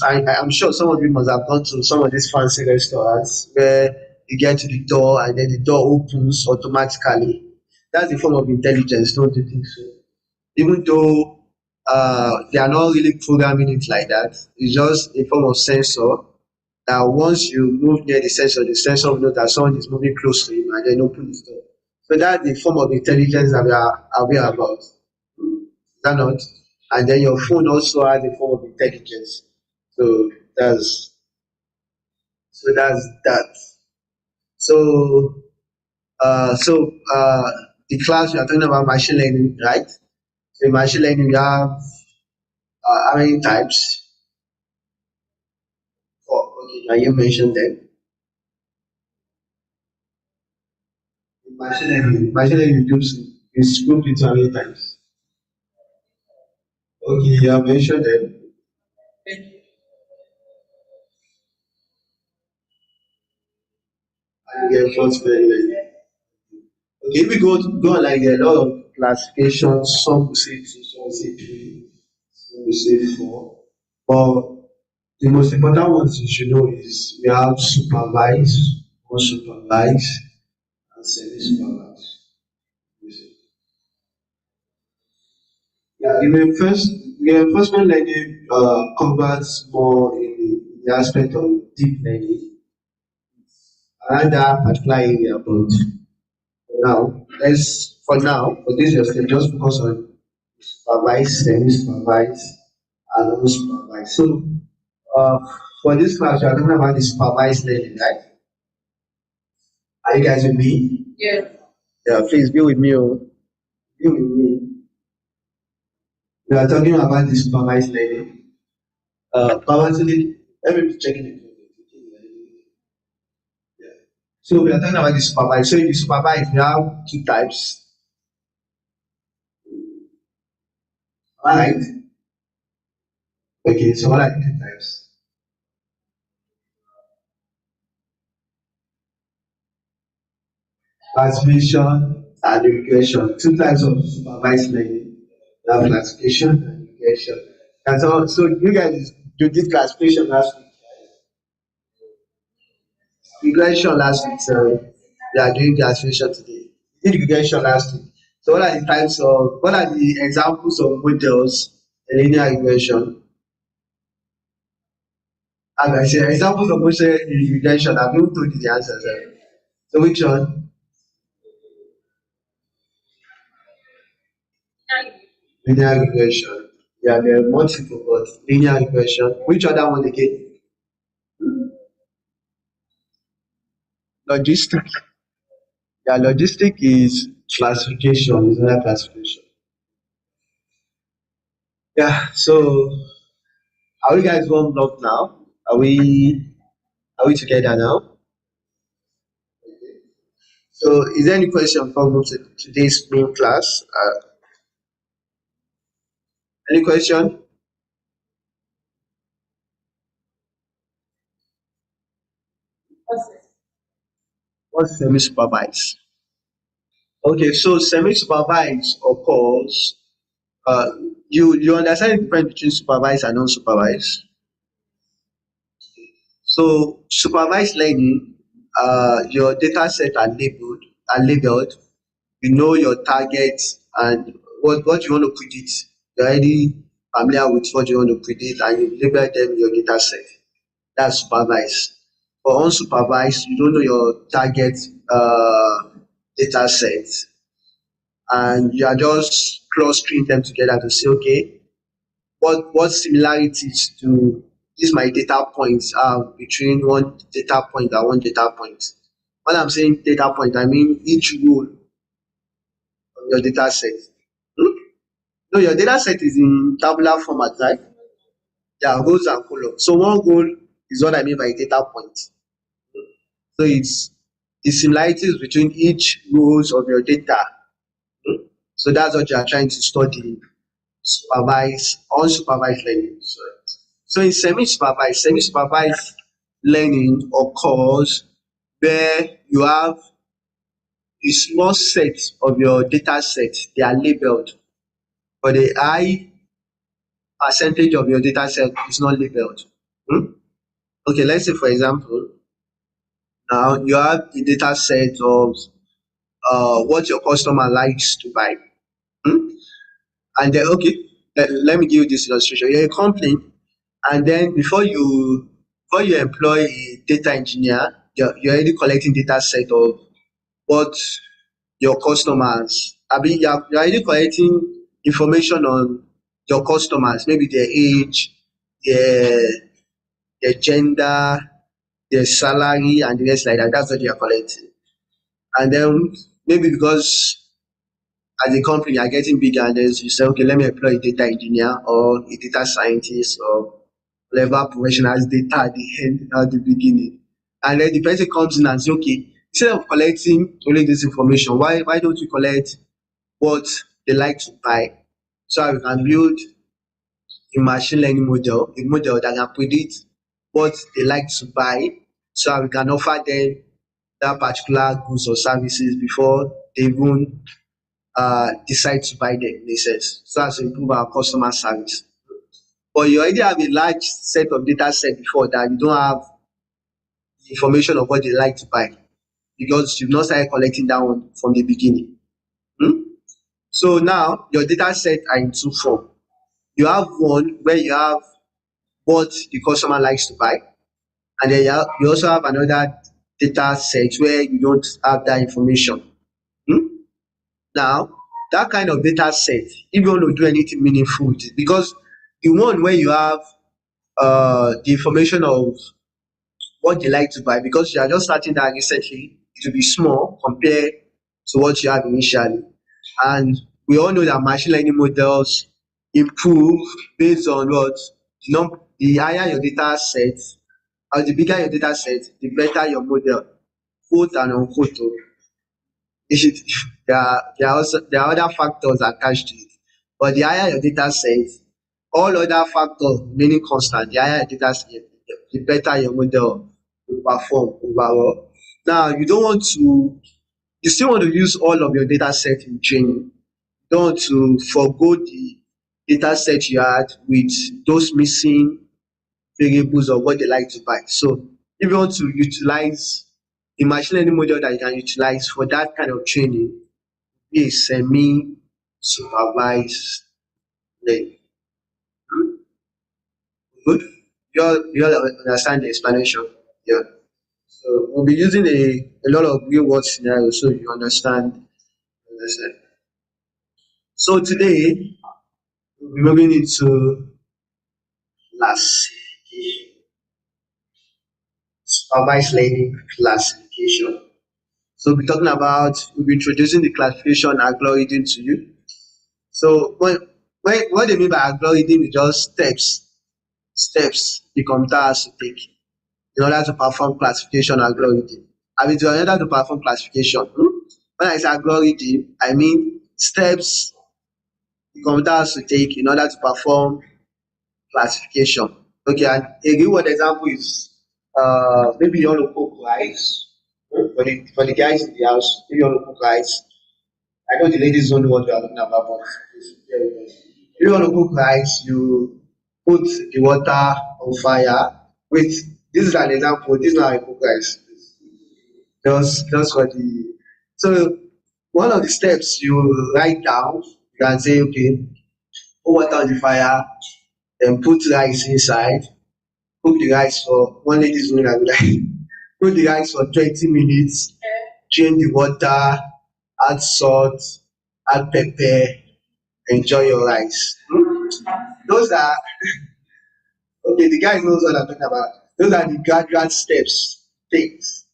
I'm sure some of you must have gone to some of these fancy restaurants where you get to the door and then the door opens automatically. That's a form of intelligence, don't you think so? Even though they are not really programming it like that, it's just a form of sensor that once you move near the sensor will know that someone is moving close to him and then open the door. So that's the form of intelligence that we are aware about. Is that not? And then your phone also has a form of intelligence. So that's that's that. So the class we are talking about machine learning, right? So in machine learning we have how many types? Oh, okay, now you mentioned them. In machine learning is grouped into how many types? Okay, you have mentioned them. And you get first learning. Okay, if we go on like there are a lot of classifications, some will say two, some will say three, some will say four. But the most important ones you should know is we have supervised, unsupervised, and semi-supervised. Yeah, the reinforcement learning covers more in the aspect of deep learning around that particular area. But for this your step, just focus on supervised, semi-supervised, and unsupervised. So uh, for this class, we are talking about the supervised learning, right? Are you guys with me? Yeah, please be with me. Oh. Be with me. We are talking about the supervised learning. Probably, let me be checking it. Yeah. So we are talking about the supervised. So in the supervised, we have two types. Alright. Okay, so what are the two types? Classification and regression. Two types of supervised learning. We have classification and regression. And so you guys did classification last week. Regression last week, so we are doing classification today. We did regression last week. So what are the examples of models in linear regression? And I say examples of models in regression, I've even told you the answers. So which one? Linear regression. Yeah, there are multiple, but linear regression. Which other one again? Logistic. Yeah, logistic is classification, is another classification. Yeah, so are we guys warmed up now? Are we together now? So is there any question from today's main class? Any question? What's semi-supervised? Okay, so semi-supervised occurs. Uh, you understand the difference between supervised and unsupervised? So supervised learning, your data set are labeled. You know your targets and what you want to predict. You're already familiar with what you want to predict and you label them in your data set. That's supervised. For unsupervised, you don't know your target data set and you are just clustering them together to say, okay, what similarities do these my data points have between one data point and one data point. When I'm saying data point, I mean each row of your data set. Hmm? No, your data set is in tabular format, right? Yeah, rows and columns. So one goal is what I mean by data point. So it's the similarities between each rows of your data. Hmm? So that's what you are trying to study, supervised, unsupervised learning. So in semi-supervised learning occurs where you have a small set of your data set, they are labeled, but a high percentage of your data set is not labeled. Hmm? Okay, let's say for example, now you have a data set of what your customer likes to buy. Hmm? And then, okay, let me give you this illustration. You're a company, and then before you employ a data engineer, you're already collecting data set of what your customers. I mean, you're already collecting information on your customers, maybe their age, their their gender, their salary, and the rest like that. That's what you're collecting. And then maybe because as a company you are getting bigger, and then you say, okay, let me employ a data engineer or a data scientist or whatever professional has data at the end at the beginning. And then the person comes in and say, okay, instead of collecting only this information, why don't you collect what they like to buy, so we can build a machine learning model, a model that can predict what they like to buy, so we can offer them that particular goods or services before they even decide to buy them in a sense, so as to improve our customer service. But you already have a large set of data set before that, you don't have the information of what they like to buy because you've not started collecting that one from the beginning. Hmm? So now your data set are in two form. You have one where you have what the customer likes to buy, and then you also have another data set where you don't have that information. Hmm? Now, that kind of data set, if you want to do anything meaningful with it, because the one where you have the information of what they like to buy, because you are just starting that recently, it will be small compared to what you have initially. And we all know that machine learning models improve based on what the higher your data set, or the bigger your data set, the better your model, quote and unquote. Oh. There are other factors attached to it. But the higher your data set, all other factors remaining constant, the higher your data set, the better your model will perform overall. Now, you still want to use all of your data set in training. You don't want to forgo the data set you had with those missing variables of what they like to buy. So if you want to utilize the machine learning model that you can utilize for that kind of training, be a semi-supervised learning. Good? You all understand the explanation? Yeah. So we'll be using a lot of real world scenarios so you understand. So today we'll be moving into classification, supervised learning classification. So we'll be introducing the classification algorithm to you. So what they mean by algorithm is just steps the computer has to take in order to perform classification algorithm. I mean, in order to perform classification. When I say algorithm, I mean steps the computer has to take in order to perform classification. Okay, and a real world example is maybe you want to cook rice. For the guys in the house, maybe you want to cook rice. I know the ladies don't know what we are talking about, but if you want to cook rice, you put the water on fire. Wait, this is an example. This is not how I cook rice. Just for the so one of the steps you write down, you can say, okay, put water on the fire, then put rice inside, cook the rice for one lady is doing that like cook the rice for 20 minutes, drain the water, add salt, add pepper, enjoy your rice. Those are okay, the guy knows what I'm talking about. Those are the gradual steps, things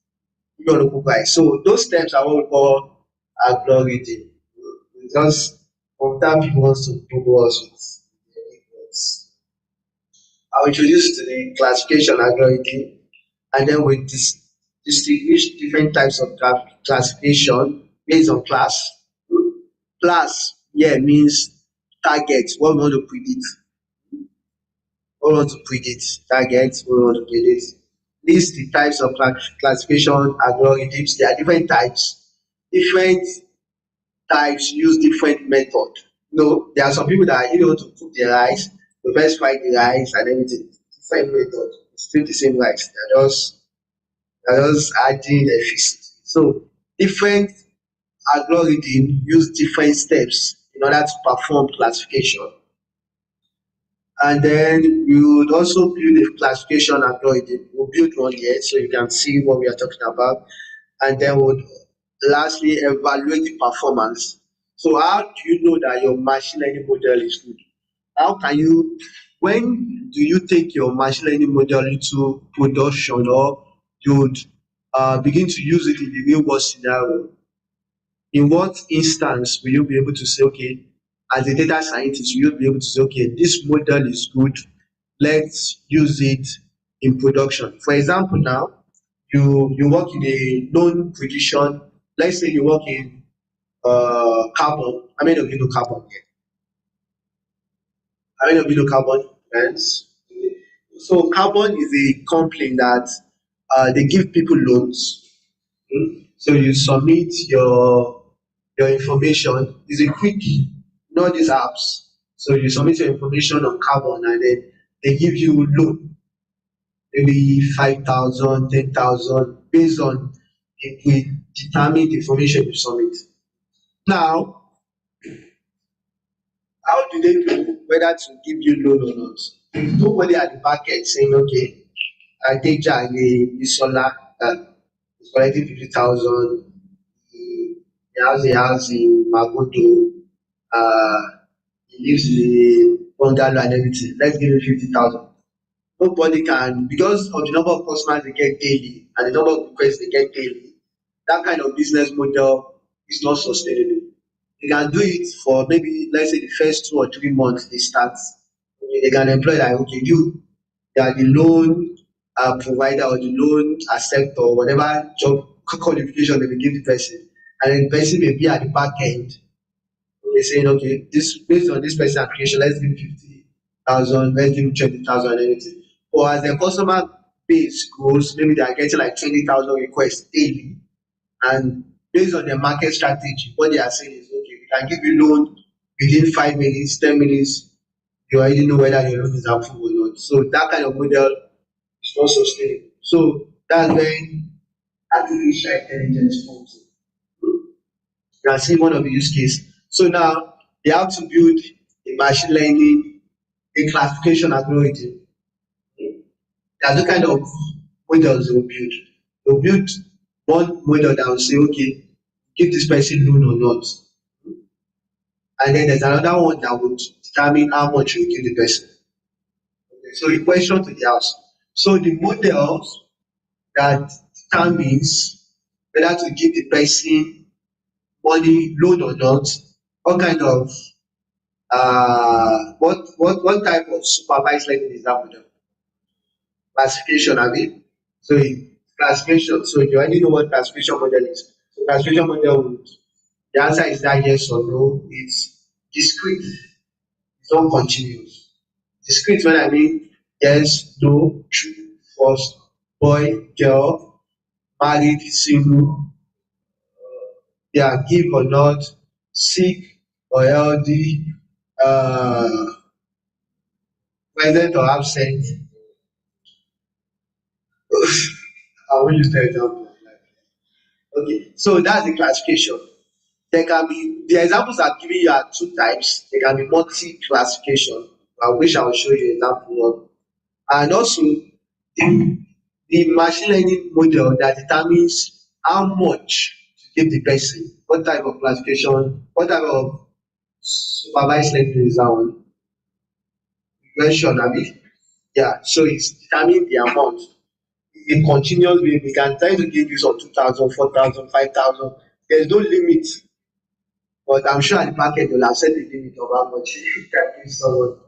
you want to cook rice. So those steps are what we call algorithm. Just sometimes people wants to Google us with the words. I'll introduce to the classification algorithm, and then we distinguish different types of classification based on class. Class here means target, what we want to predict. What we want to predict, target, what we want to predict. List the types of classification algorithms. There are different types. Different types use different method. No, there are some people that if they want to cook the rice, they first fry the rice and everything. Different method. It's still the same rice. They're just adding a fist. So different algorithm use different steps in order to perform classification. And then we would also build a classification algorithm. We'll build one here so you can see what we are talking about. And then we'll lastly evaluate the performance. So how do you know that your machine learning model is good? How can you, when do you take your machine learning model into production, or you would begin to use it in the real world scenario? In what instance will you be able to say, okay, as a data scientist, you'll be able to say, okay, this model is good, let's use it in production. For example, now you work in a loan prediction. Let's say you work in carbon. How many of you know carbon here? How many of you know carbon? Friends? So carbon is a company that they give people loans. So you submit your information. It's a quick, not these apps. So you submit your information on carbon, and then they give you loan, maybe 5,000, 10,000, based on if we determine the information you submit. Now, how do they know whether to give you loan or not? There's nobody at the back end saying, okay, I take Jack the solar that is collecting 50,000. He has in Magodo, he lives in the bungalow and everything. Let's give him 50,000. Nobody can, because of the number of customers they get daily and the number of requests they get daily, that kind of business model is not sustainable. They can do it for maybe, let's say, the first 2 or 3 months they start. Okay, they can employ like, okay, you are the loan provider or the loan acceptor, whatever job qualification they will give the person. And then the person may be at the back end. They're saying, okay, this based on this person application, let's give 50,000, let's give 20,000 and everything. Or as the customer base grows, maybe they are getting like 20,000 requests daily. And based on their market strategy, what they are saying is, okay, we can give you loan within 5 minutes, 10 minutes, you already know whether your loan is approved or not. So that kind of model is not sustainable. So that's when artificial intelligence comes in. You can see one of the use case. So now they have to build a machine learning, a classification algorithm. There's the kind of models they'll build. They'll build one model that will say, okay, give this person loan or not. And then there's another one that would determine how much you give the person. Okay, so the question to the house. So the models that determines whether to give the person money, loan or not, what kind of what type of supervised learning is that model? Classification, I mean. So classification. So you already know what classification model is. So classification model would, the answer is that yes or no. It's discrete. It's not continuous. Discrete when I mean yes, no, true, false, boy, girl, married, single, yeah, give or not, sick or healthy, uh, present or absent. I will use the example. Okay, so that's the classification. There can be the examples I've given you are two types. There can be multi-classification, which I will show you an example of, and also the machine learning model that determines how much to give the person, what type of classification, what type of supervised learning is that one. Regression, abi? Yeah, so it's determining the amount. In continuous way, we can try to give you some 2,000, 4,000, 5,000. There's no limit, but I'm sure at the back end they'll have set the limit of how much you can give someone.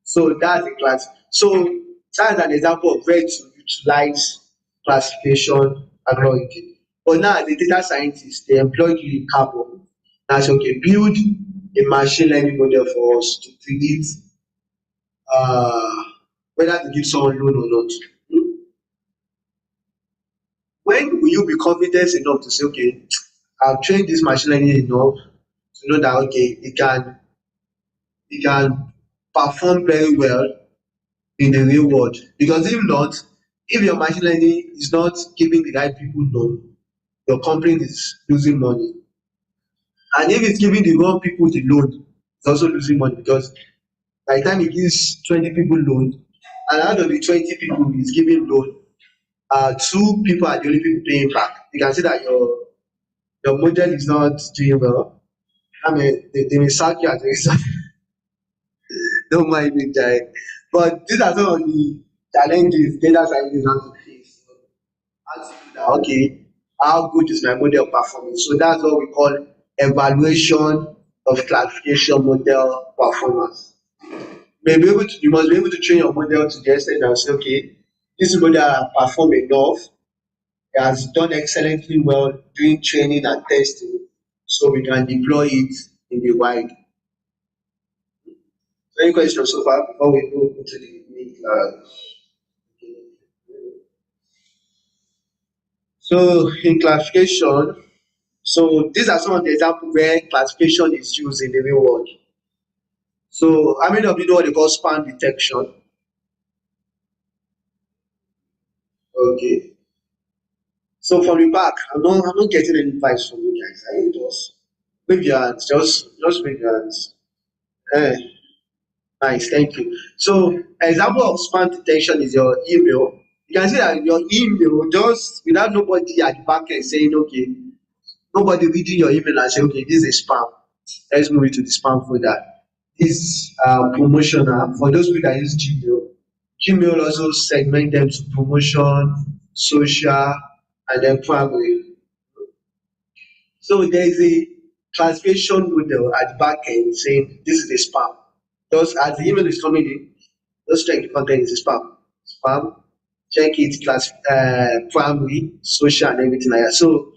So that's the class. So that's an example of where to utilize classification algorithm. But now as a data scientist, they employ you in carbon. That's okay, build a machine learning model for us to predict uh, whether to give someone loan or not. When will you be confident enough to say, okay, I've trained this machine learning enough to know that okay, it can perform very well in the real world? Because if not, if your machine learning is not giving the right people loan, your company is losing money. And if it's giving the wrong people the loan, it's also losing money because by the time it gives 20 people loan, and out of the 20 people it's giving loan, two people are the only people paying back. You can see that your model is not doing well. I mean, they may sack you as a result. Don't mind me, Jai. But these are some of the challenges data scientists have to face. So, how to do that? Okay, how good is my model performing? So that's what we call evaluation of classification model performance. You must be able to train your model to the extent and say, okay, this model has performed enough, it has done excellently well during training and testing, so we can deploy it in the wild. So any questions so far before we move into the main class? So in classification, so these are some of the examples where classification is used in the real world. So how many of you know what they call span detection? Okay. So from the back, I'm not getting any advice from you guys. Are you just wave your hands? Just wave your hands. Eh, nice, thank you. So example of spam detection is your email. You can see that your email just without nobody at the back end saying, okay, nobody reading your email and say, okay, this is spam. Let's move it to the spam folder. This promotional for those people that use Gmail. Gmail also segment them to promotion, social, and then primary. So there is a classification model at the back end saying this is a spam. Just as the email is coming in, just check the content is a spam. Spam, check it, primary, social, and everything like that. So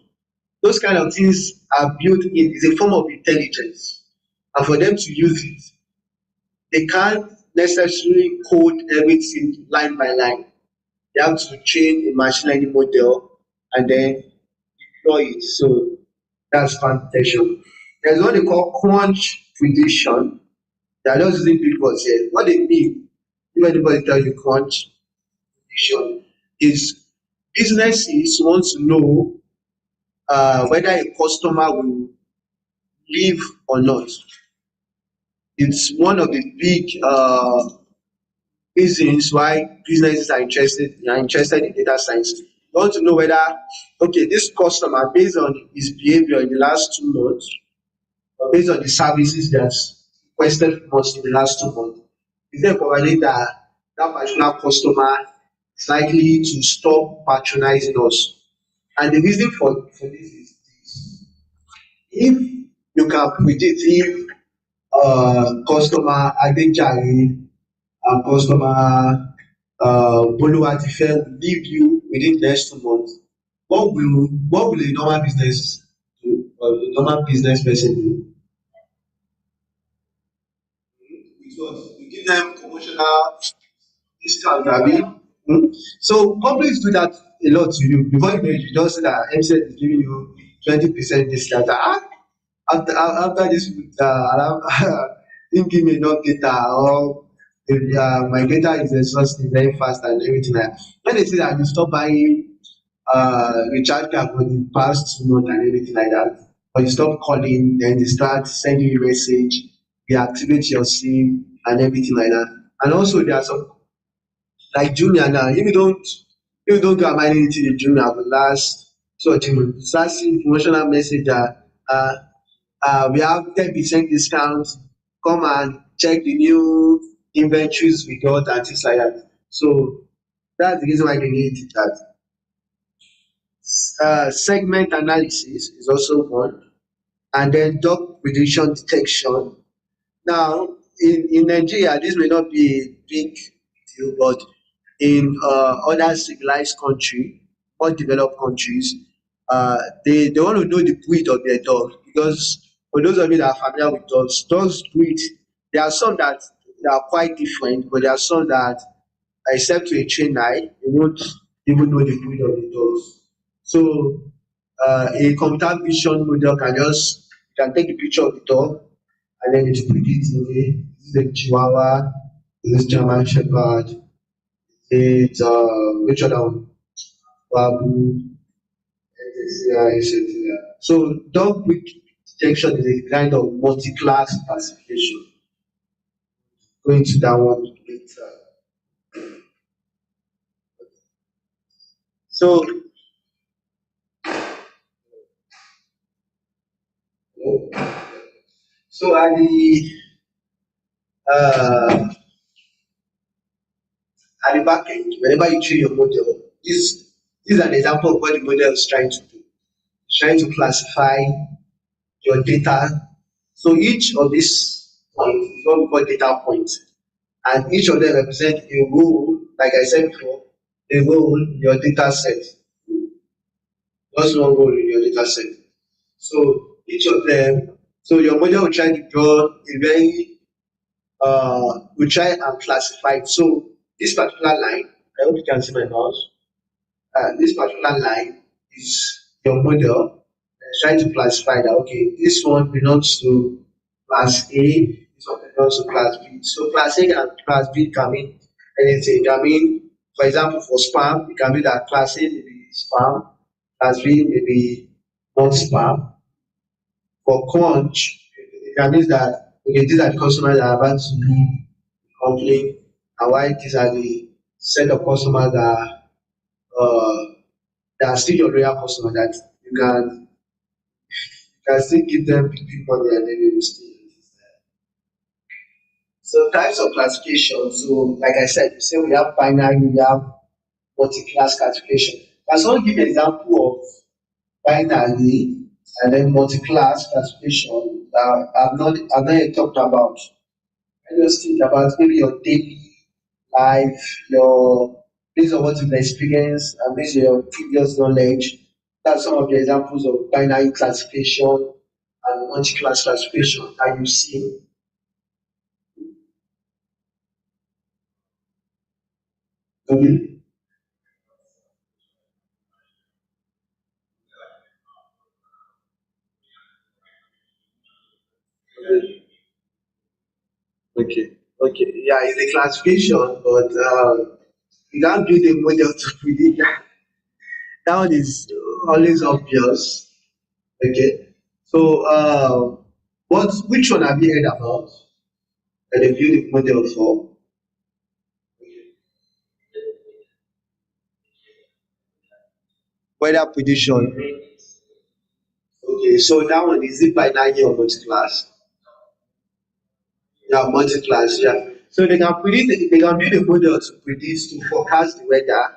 those kind of things are built in, is a form of intelligence. And for them to use it, they can't necessarily code everything line by line. They have to train a machine learning model and then deploy it. So that's computation. There's what they call quant prediction. They are just using big words here. What they mean, if anybody tell you quant prediction, is businesses want to know whether a customer will leave or not. It's one of the big reasons why businesses are interested in data science. You want to know whether, okay, this customer, based on his behavior in the last 2 months, or based on the services that's requested from us in the last 2 months, is there a probability that that particular customer is likely to stop patronizing us? And the reason for this is this. If you can predict if customer Adejare and customer Boluwatife will leave you within the next 2 months, what will a normal business do, or a normal business person do? With what? You give them promotional discount, abi? So companies do that a lot to you. Before you know it, you just see that MCN is giving you 20% discount. After this around didn't give me enough data, or if my data is exhausting very fast and everything like that. When they say that you stop buying recharge card for the past 2 months and everything like that, or you stop calling, then they start sending you message, deactivate your SIM and everything like that. And also there are some like Jumia now, if you don't go and buy anything in Jumia for the last 2 or 3 months, you start seeing promotional message that we have 10% discount, come and check the new inventories we got and things like that. So that's the reason why they need that. Segment analysis is also one, and then dog prediction detection. Now, in Nigeria, this may not be a big deal, but in other civilized country, more developed countries, they want to know the breed of their dog, because for those of you that are familiar with dogs breed, there are some that are quite different, but there are some that, except to a trained eye, you won't even know the breed of the dogs. So a computer vision model can take a picture of the dog and then it predicts, okay, this is a Chihuahua, this is German Shepherd, it's which other one? Babu, etc. etc. So dog breed detection is a kind of multi-class classification. Going to that one later. So, so uh, at the back end, whenever you train your model, this is an example of what the model is trying to do. It's trying to classify your data. So each of these points is what we call data points, and each of them represent a role, like I said before, a role in your data set. Just one role in your data set. So each of them, so your model will try to draw a very, will try and classify it. So this particular line, I hope you can see my mouse. This particular line is your model trying to classify that, okay, this one belongs to class A, this one belongs to class B. So class A and class B can mean anything. It can mean, for example, for spam, it can be that class A may be spam, class B may be non spam. For crunch, it can mean that, okay, these are the customers that are about to leave the company, and why these are the set of customers uh, that are still your loyal customer, that you can still give them big money and then they will stay. So types of classification. So like I said, you say we have binary, we have multi-class classification. Can someone give an example of binary and then multi-class classification that I've not yet talked about? I just think about maybe your daily life, your based on what you've experienced and based on your previous knowledge. That's some of the examples of binary classification and multi-class classification that you see. Okay. Okay. Okay. Yeah, it's a classification, but you can't build a model to predict that. That one is always obvious. Okay. So, which one have you heard about that they build a model for? Weather prediction. Okay, so that one is it binary or multi-class? Yeah, multi-class, yeah. So they can build a model to predict, to forecast the weather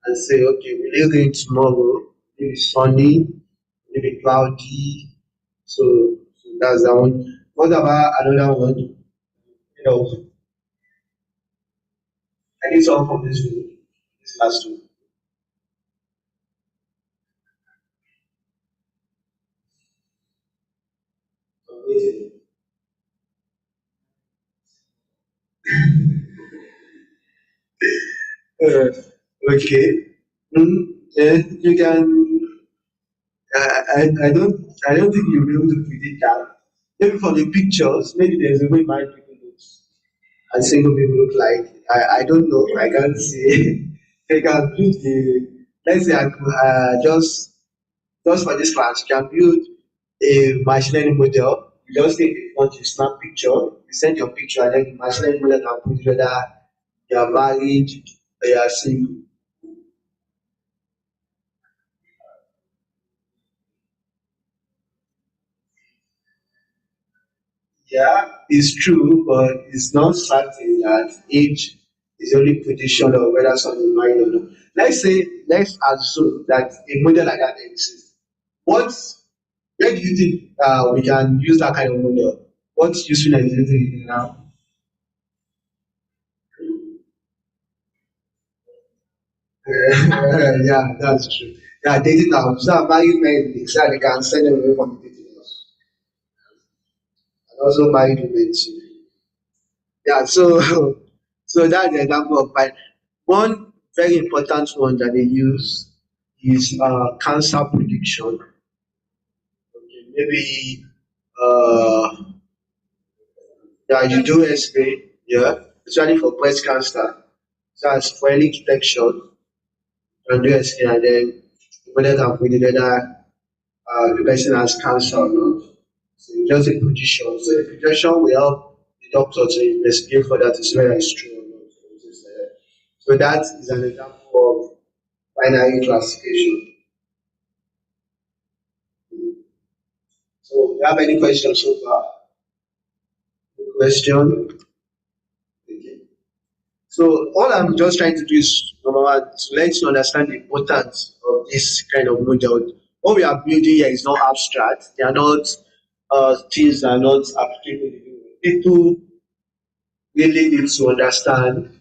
and say, okay, will it rain tomorrow? Maybe sunny, maybe cloudy. So that's that one. What about another one? I need someone from this room, this last one. Uh, okay. You can. I don't think you'll be able to predict that. Maybe from the pictures, maybe there's a way my people look and single people look like. I don't know. I can't say. They can build the. Let's say I could, just for this class, you can build a machine learning model. You just take the front, you snap picture, you send your picture, and then the machine learning model can put whether you are married or you are single. Yeah, it's true, but it's not certain that age is the only prediction of whether someone is married or not. Let's assume that a model like that exists. What, where do you think we can use that kind of model? What usefulness do you think now? Yeah, that's true. Yeah, dating now. So married men, they can send them away from the dating house. And also married women too. Yeah, so so that's the example of one very important one that they use is cancer prediction. Okay, maybe uh yeah, you do X-ray, yeah, especially for breast cancer. So as for early detection, you can do X-ray and then whether can predict whether the person has cancer or not. just a prediction. So the prediction will help the doctor to investigate further to see whether it's true or not. or things like that. So that is an example of binary classification. So, do you have any questions so far? Question? Okay. So, all I'm just trying to do is, number one, to let you understand the importance of this kind of model. What we are building here is not abstract. They are not things that are not applicable. People really need to understand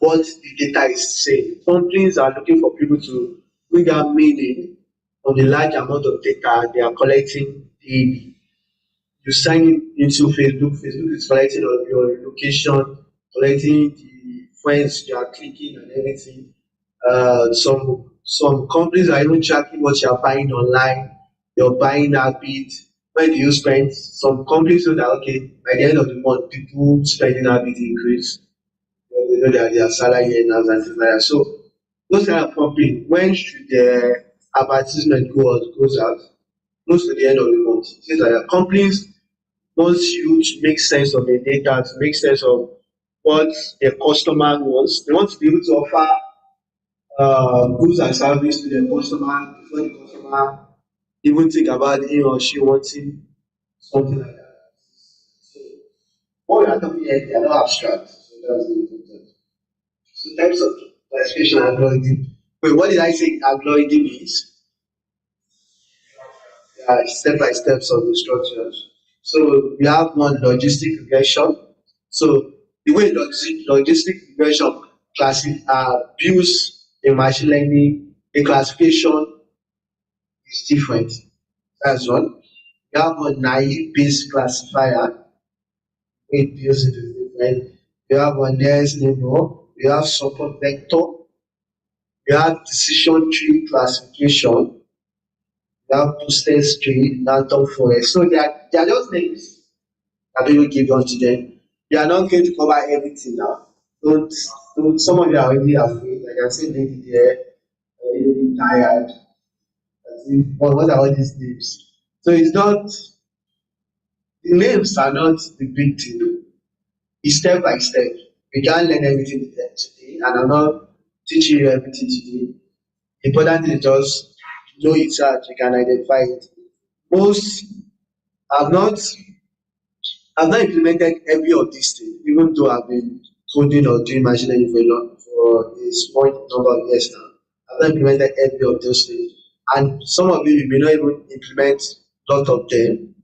what the data is saying. Companies are looking for people to bring out meaning on the large amount of data they are collecting daily. You sign into Facebook, Facebook is collecting on your location, collecting the friends you are clicking and everything. Some companies are even tracking what you are buying online, your buying habit, where do you spend. Some companies know that okay, by the end of the month, people spending habit increase. They know that their salary earners and things like that. So those kind of company, when should the advertisement goes out? Close to the end of the month. Things like that. Companies wants you to make sense of the data, to make sense of what the customer wants. They want to be able to offer goods and service to the customer before the customer even think about him or she wanting something like that. So what we are talking here, they are not abstract. So that's the important. So types of classification algorithm. Wait, what did I say algorithm is? Step by steps of instructions. So we have one logistic regression. So the way logistic regression builds a machine learning, a classification is different. That's one. We have one naive based classifier. It builds it is different. We have one nearest neighbor. We have support vector. We have decision tree classification. We have boosted tree, random forest. So they are just names that people give unto them. You are not going to cover everything now. Don't, don't some of you are already afraid. Like I said, lady there, really tired. What are all these names? So it's not the names are not the big deal. It's step by step. We can't learn everything today, and I'm not teaching you everything today. The important thing is just know it so that you can identify it. Most have not I've not implemented every of these things, even though I've been coding or doing machine learning for a small number of years now. I've not implemented every of those things. And some of you may not even implement a lot of them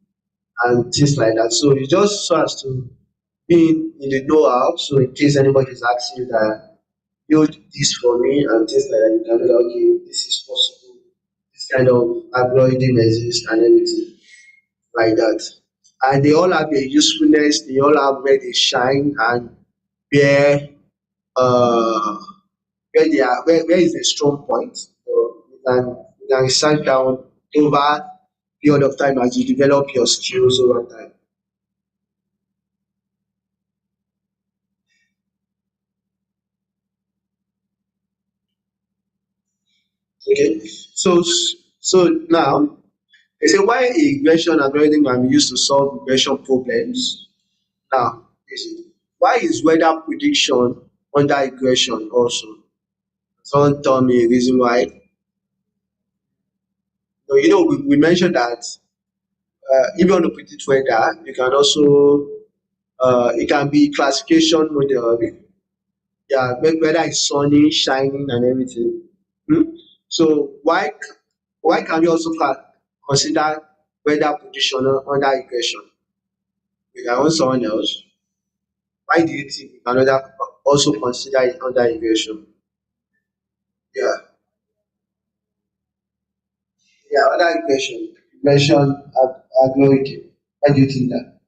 and things like that. So you just so as to be in the know-how, so in case anybody is asking you that build this for me and things like that, you can be like, okay, this is possible. This kind of algorithm exists and everything like that. And they all have their usefulness, they all have where they shine and where uh where is the strong point. So you can research down over period of time as you develop your skills over time. Okay. So now they say why a regression algorithm can be used to solve regression problems. Now, why is weather prediction under regression also? Someone tell me a reason why. So, we mentioned that if you want to predict weather, you can also it can be classification model. Yeah, whether it's sunny, shining, and everything. Hmm? So why can we also consider weather prediction under regression? We can want someone else. Why do you think we can also consider it under regression? Yeah, yeah, under regression algorithm. Why do you think that?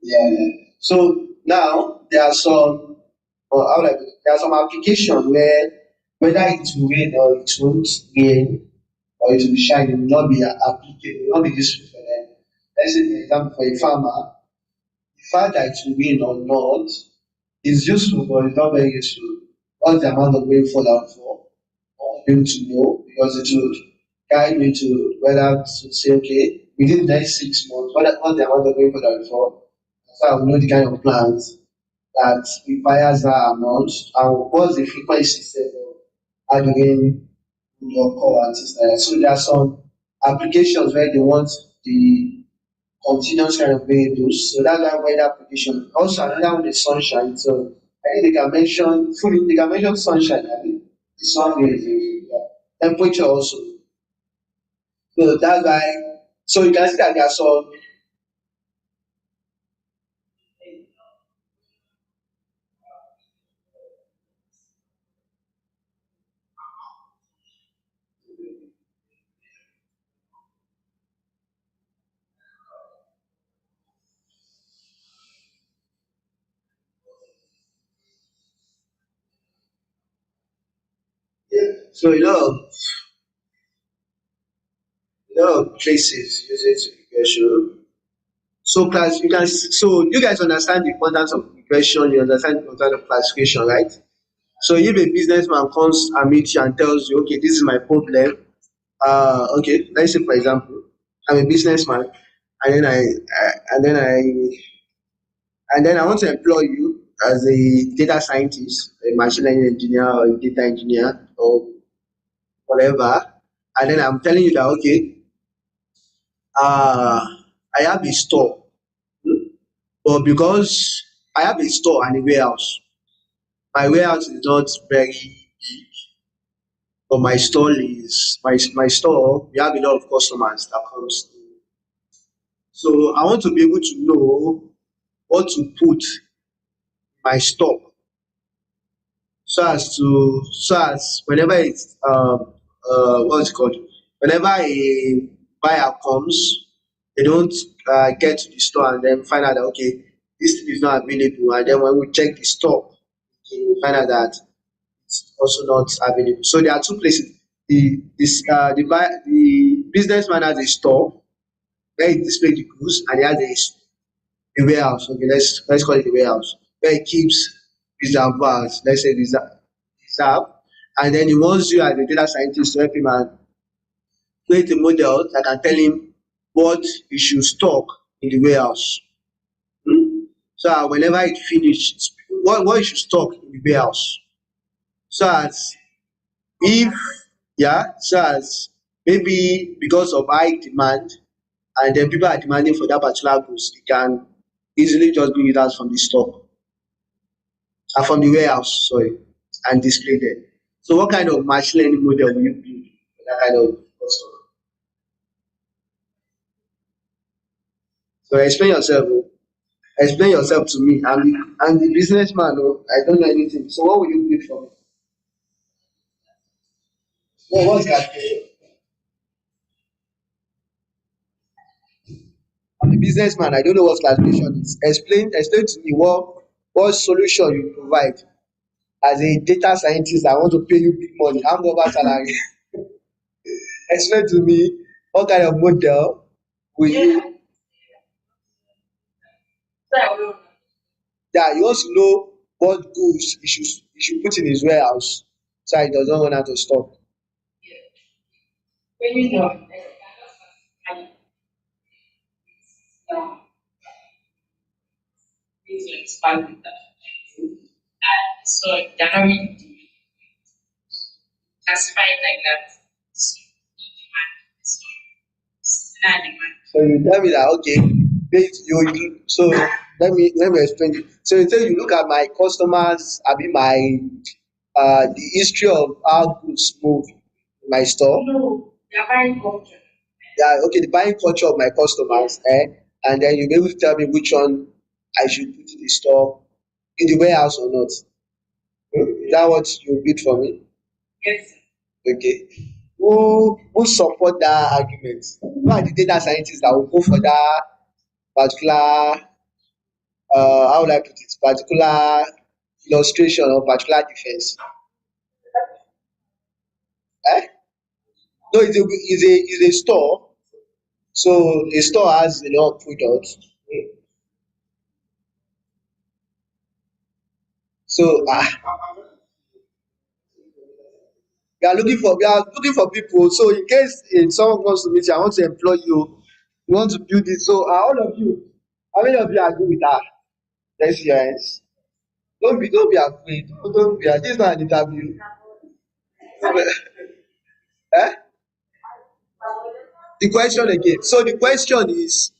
Yeah, yeah. So now there are some, or how like there are some applications where whether it will rain or it won't rain or it will shine, it will not be applicable, it will not be useful for them. Let's say, for example, for a farmer, the fact that it will rain or not is useful, but it's not very useful. what's the amount of rainfall out for. I want to be able to know because it would guide me to whether to say, okay, within the next 6 months, what's the amount of rainfall that will fall. So I will know the kind of plants that requires that amount and what's the frequency set of hydrogen will occur and things like that. So there are some applications where they want the continuous kind of variables. So that's why weather prediction. Also another one is sunshine. So I think they can mention sunshine, I mean the sun rays, yeah. Temperature also. So that's why so you can see that there are some yeah. So a lot of places use it regression. So class you can so you guys understand the importance of regression, you understand the importance of classification, right? So if a businessman comes and meets you and tells you, okay, this is my problem. Okay, let's say for example, I'm a businessman, and then I want to employ you as a data scientist, a machine learning engineer, or a data engineer, or whatever. And then I'm telling you that okay, uh, I have a store, hmm, but because I have a store and a warehouse, my warehouse is not very big, but my store. We have a lot of customers that comes. So I want to be able to know what to put in my stock so as whenever it's what's it called? Whenever a buyer comes, they don't get to the store and then find out that okay, this thing is not available, and then when we check the stock, we find out that it's also not available. So there are two places. The businessman has a store where he displays the goods, and he has a warehouse. Okay, let's call it a warehouse where he keeps reservoirs. Let's say reserve, and then he wants you as a data scientist to help him and create a model that can tell him what he should stock in the warehouse. Hmm? So that whenever it finishes, what you should stock in the warehouse. So as if so as maybe because of high demand and then people are demanding for that particular goods, you can easily just bring it out from the store from the warehouse, sorry, and display them. So what kind of machine learning model will you build for that kind of customer? So explain yourself. Oh. Explain yourself to me. I'm the businessman. Oh. I don't know anything. So what will you build for me? What's that? I'm a businessman. I don't know what classification is. Explain to me what solution you provide as a data scientist. I want to pay you big money, hand over salary. Explain to me what kind of model will you. Yeah, he wants to know what goods he should put in his warehouse so he doesn't run out of stock. So you tell me that okay, so let me explain it. So you say you look at my customers, I mean the history of how goods move in my store. Yeah, okay, the buying culture of my customers, and then you'll be able to tell me which one I should put in the store, in the warehouse or not. Is that what you bid for me? Okay. Who support that argument? Who are the data scientists that will go for that particular how will I put it, particular illustration or particular defense? Eh? No, it's a store. So a store has a lot of products. So we are looking for people. So in case someone comes to meet you, I want to employ you, you want to build it. So all of you, how many of you agree with that? Let's see your hands. Don't be afraid. Don't be. This is not an interview. Eh? The question again. So the question is,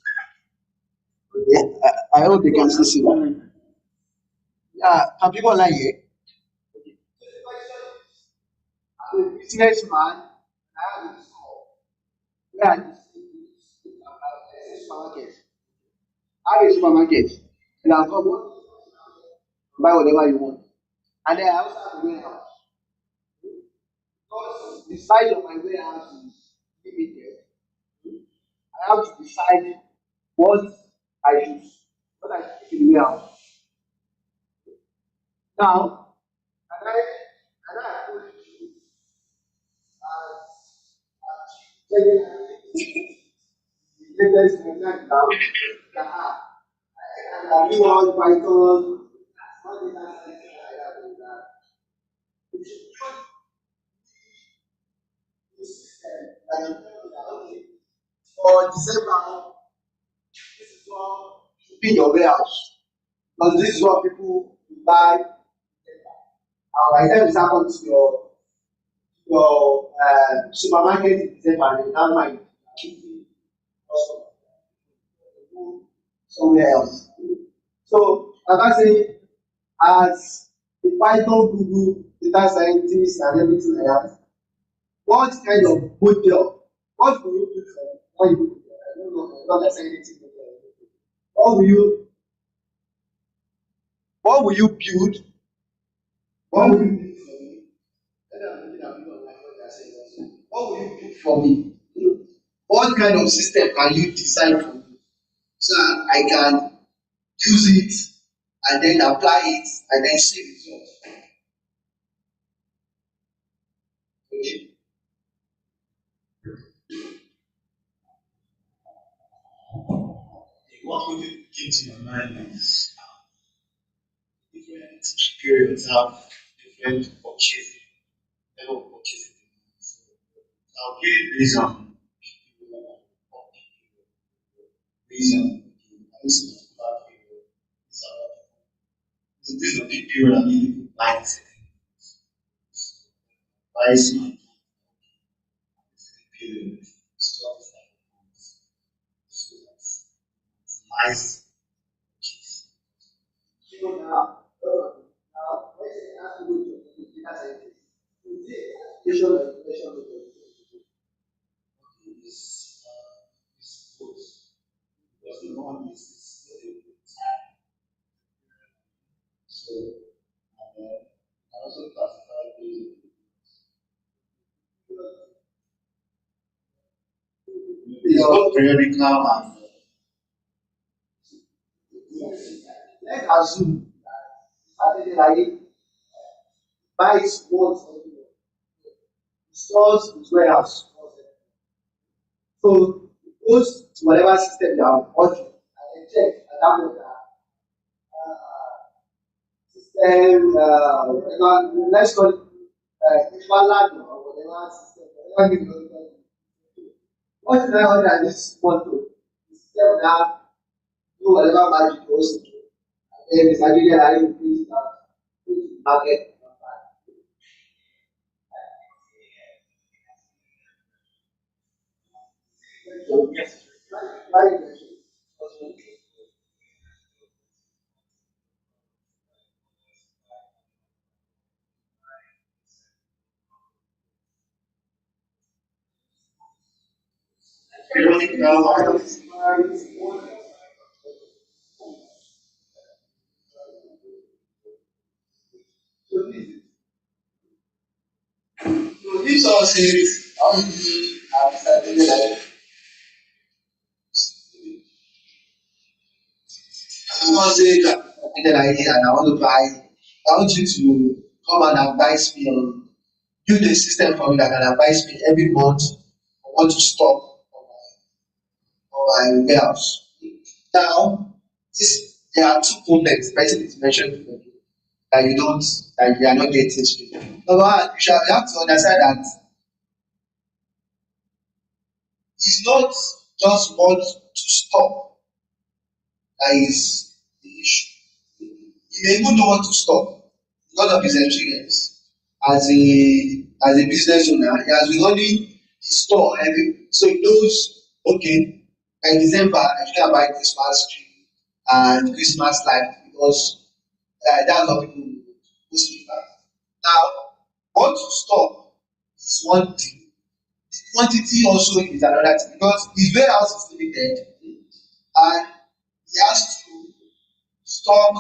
I hope they can still see me. Yeah, can people lie here? I'm a businessman. I have a store. Where I distribute supermarket. I have a supermarket. You can come buy whatever you want. And then I also have a warehouse. Because the size of my warehouse is limited, I have to decide what I should what I should keep in the warehouse. Now, can I approach you as latest internet now that are you on Python, all data science like that and that. If you put the system that you tell me that okay, for December, this is what should be your warehouse. Because this is what people buy. By the time it happens to your supermarket in December, they now find somewhere else. So, like I say, as a Python Google data scientist and everything like that, what kind of model, what will you do for when you I don't know, I'm not necessarily anything. What will you what will you build? What will you build for me? Let I'm looking at people like what they are saying also. What will you build for me? What kind of system can you design for me? So I can use it and then apply it and then see results. Okay. What would it came to your mind is different periods have different purchasing, level of purchasing demands. So I'll give it based on based on this particular period. This is a big period and you buy certain things. So buy some period, stuff like this. So that's nice purchase. So now, let's say I have to go to the data scientist. To take application or information methodology. Is both because the one is very good time. So and then I also classify based it's both periodical and Let's assume that Saturday buys once everywhere. Stores his warehouse once everywhere. So it goes to whatever system they are ordering and then check at that point system let's call it Ibalan or whatever system, whatever you call it. What did I order at this photo? The system now do whatever magic goes to. And then it's actually allowing you to print it out, put it in the market. So, very good. periodical and So this all says how many have started like someone say that I did idea and I want to buy I want you to come and advise me on build a system for me that can advise me every month on what to stop on my warehouse. Now this there are two problems person is mentioned for me. that you don't that you are not getting straight. Number one, you have to understand that it's not just what to stop that is the issue. You may even know what to stop because of his experience as a business owner. He has been running his store every so he knows okay by December I should buy Christmas tree and Christmas light because that's what people mostly buy. Now, what to stop is one thing. The quantity also is another thing because his warehouse is limited and he has to stock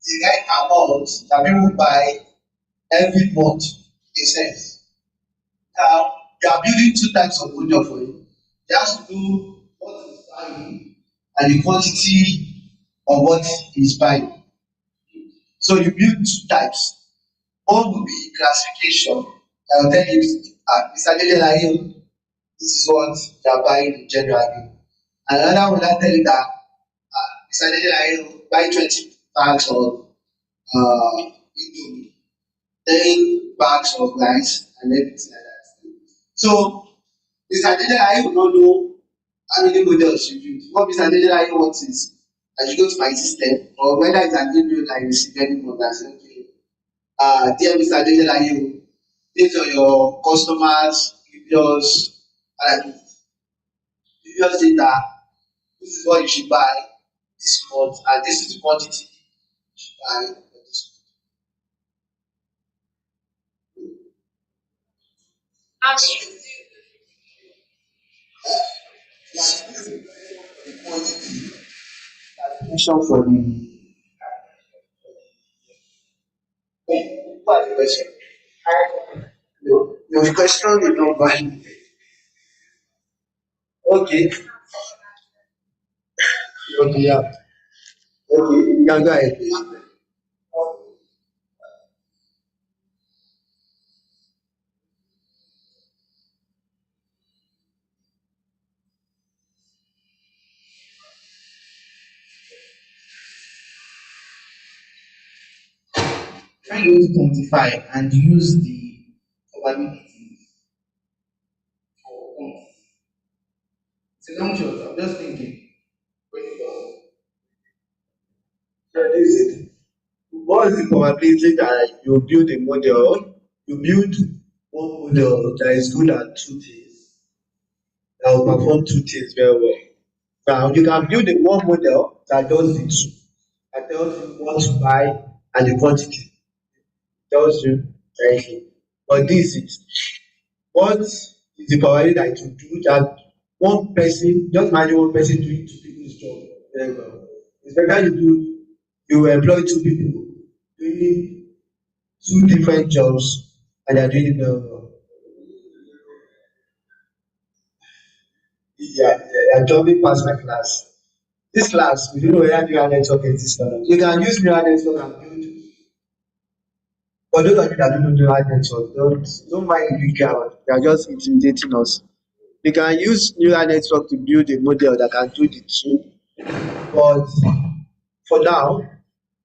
the right amount that people buy every month in a sense. Now you are building two types of product for him. He has to know what he's buying and the quantity of what he's buying. So you build two types. One will be classification. I will tell you, Mr. Dedelayo, this is what you are buying generally. And another will now tell you that Mr. Dedelayo buy 20 bags of Indomie, 10 bags of rice, and everything like that. So Mr. Dedelayo will not know how many models you build. What Mr. Dedelayo wants is I should go to my system or whether it's an email I receive any month and say, okay, dear Mr. Dedelayo, based on your customers, uh, previous data, this is what you should buy this month, and this is the quantity you should buy for this month. The quantity calculation for the what question? No, your question is not valid. Okay, okay, yeah. Okay, yeah, go ahead. Try to quantify and use the probability for quantity. It's a long shot. I'm just thinking. When it does. So this is it. What is the probability that you build a model, you build one model that is good at two things, that will perform two things very well. Now you can build a one model that does the two, that tells you what to buy and the quantity, tells you directly. But this is what is the probability that it will do that one person, just imagine one person doing two people's job very well. It's better you employ two people doing two different jobs and they are doing it very well. Yeah, they are jumping past my class. This class, we don't know whether neural network exists or not. You can use neural network and build. For those of you that don't know neural network, don't mind the big crowd. They are just intimidating us. You can use neural network to build a model that can do the two, but for now,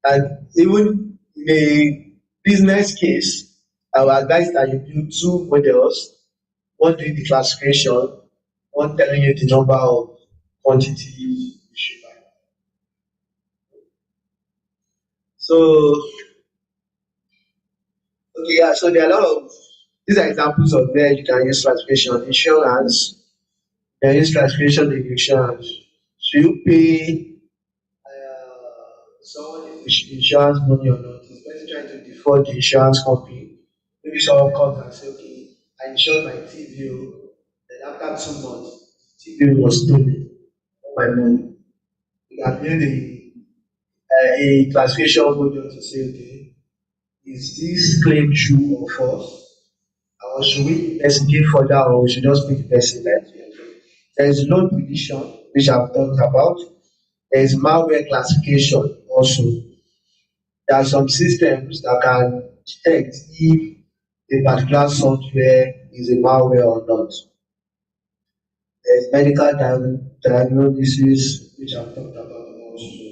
and even in a business case, I will advise that you build two models, one doing the classification, one telling you the number of quantity you should buy. So, okay, yeah, so there are a lot of these are examples of where you can use classification. Insurance, you can use classification in insurance. Should you pay someone insurance money or not? Is the person trying to defraud the insurance company? Maybe someone comes and says, okay, I insured my TV, then after 2 months, TV was stolen, all my money. You can build a classification model to say, okay, is this claim true or false? Or should we investigate further or we should just make the person like there is loan prediction, which I've talked about. There is malware classification also. There are some systems that can detect if a particular software is a malware or not. There is medical diagnosis, which I've talked about also.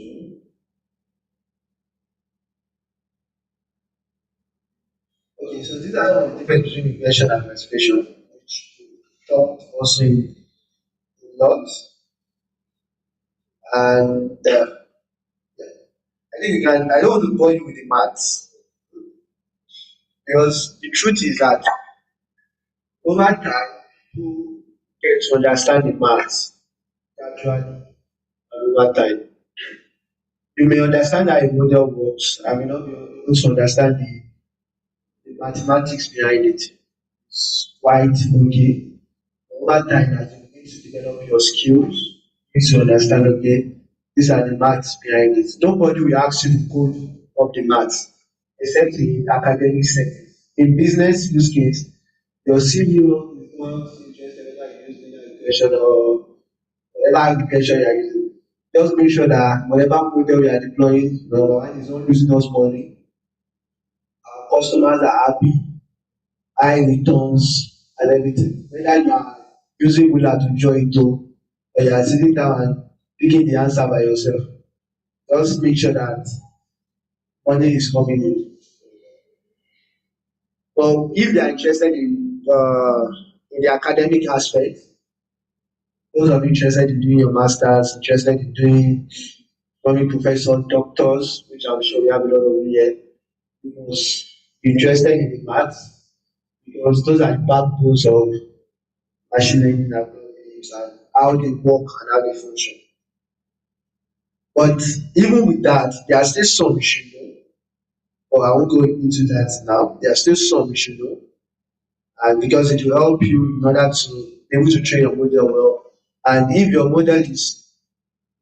Okay, so these are some of the difference between regression and classification, which we talked also in a lot. And I think we can, I don't want to bore you with the maths because the truth is that over time, people get to understand the maths gradually and over time. You may understand how a model works. I may not be able to understand the mathematics behind it. It's quite okay. Over time, as you begin to develop your skills, you need to understand, okay, these are the maths behind it. Nobody will ask you to code up the maths, except in academic setting. In business use case, your CEO is not interested whether you use linear regression or whatever application you are using. Just make sure that whatever model you are deploying, number one, is not losing us money. Our customers are happy, high returns, and everything. Whether you are using Wheeler to join it or you are sitting down and picking the answer by yourself, just make sure that money is coming in. But if they are interested in the academic aspect, those of you interested in doing your masters, interested in doing becoming professor, doctors, which I'm sure we have a lot of you here, you must be interested in the maths because those are the backbones of machine learning algorithms and how they work and how they function. But even with that, there are still some you should know, but I won't go into that now. There are still some you should know, and because it will help you in order to be able to train your model well. And if your model is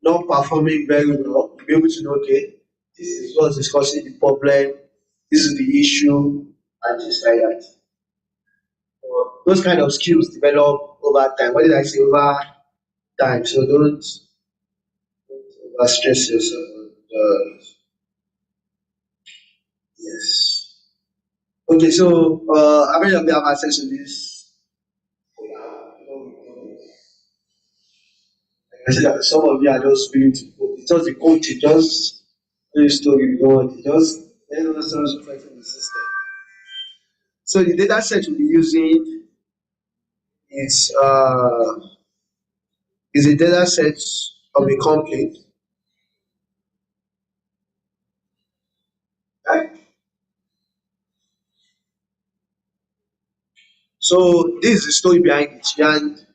not performing very well, you'll be able to know, okay, this is what is causing the problem, this is the issue, and things like that. Those kind of skills develop over time. What did I say? Over time. So don't over stress yourself. Yes. Okay, so how many of you have access to this? Like I said, that some of you are just willing to go. It's just the coach, it just tell you story, you don't want it. Just let us know in the system. So the data set we'll be using is uh is a data set of a company. Right? So this is the story behind it.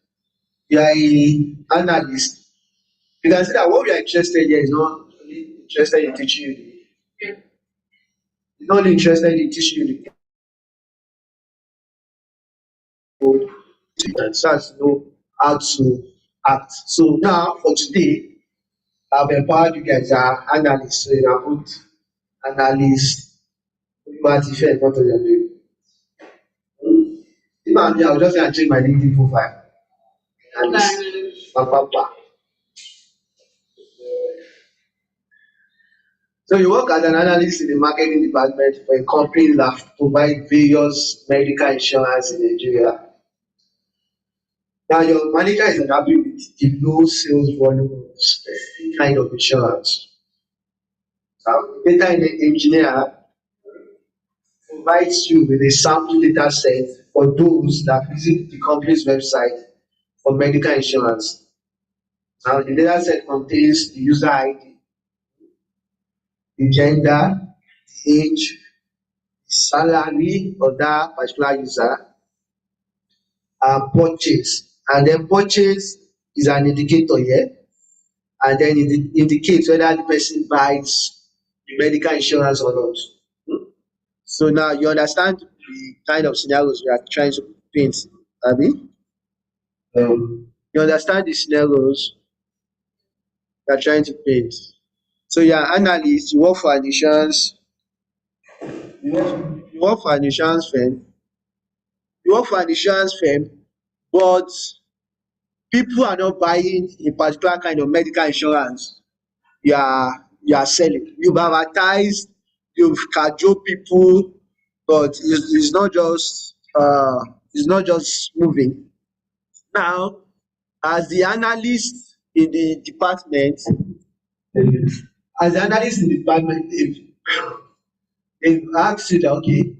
You are an analyst. You can see that what we are interested here is not only interested in teaching you it's not only interested in teaching you the code, and start to know how to act. So now for today, I've empowered you guys are analysts. So you can put analyst, Olúwatifẹ́ in front of your name. If I'm here, I'll just say and change my LinkedIn profile. Analyst. Papa. So you work as an analyst in the marketing department for a company that provide various medical insurance in Nigeria. Now your manager is unhappy with the low sales volume of specific kind of insurance. Now the data engineer provides you with a sample data set for those that visit the company's website for medical insurance. Now the data set contains the user ID, the gender, the age, the salary of that particular user, and purchase. And then purchase is an indicator here, and then it indicates whether the person buys the medical insurance or not. So now you understand the kind of scenarios we are trying to paint, Abby? You understand the scenarios we are trying to paint. So you're an analyst, you work for an insurance, you work for an insurance firm, you work for an insurance firm, but people are not buying a particular kind of medical insurance you are selling. You've advertised, you've cajoled people, but it's not just moving. Now, as the analyst in the department, as the analyst in the department, if asked you that okay,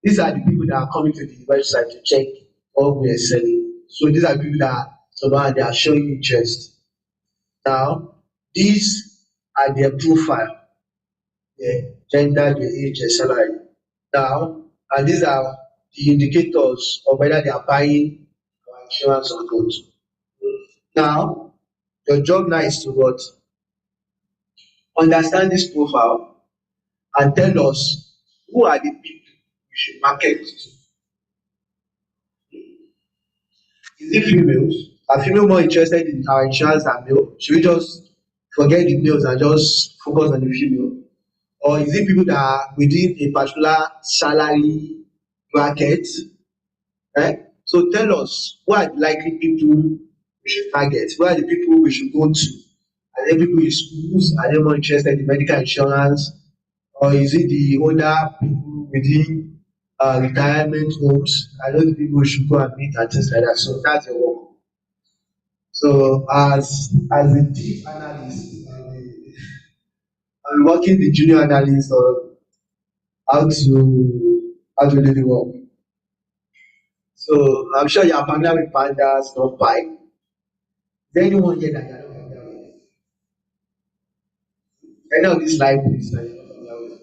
These are the people that are coming to the website to check what we are selling. So these are the people that somehow they are showing interest. Now, these are their profile, their gender, their age, their salary. Now, and these are the indicators of whether they are buying our insurance or not. Now, your job now is to what? Understand this profile and tell us who are the people we should market to. Is it females? Are female more interested in our insurance than male? Should we just forget the males and just focus on the female? Or is it people that are within a particular salary bracket? Right? So tell us who are the likely people we should target, who are the people we should go to? Are there people in schools? Are they more interested in medical insurance? Or is it the older people within retirement homes? Are those the people we should go and meet and things like that? So that's your work. So as a deep analyst, I'm working the junior analyst on how to do the work. So I'm sure you are familiar with pandas, not pie. Is there anyone here that you are not familiar with? Any of these libraries that you are not familiar with?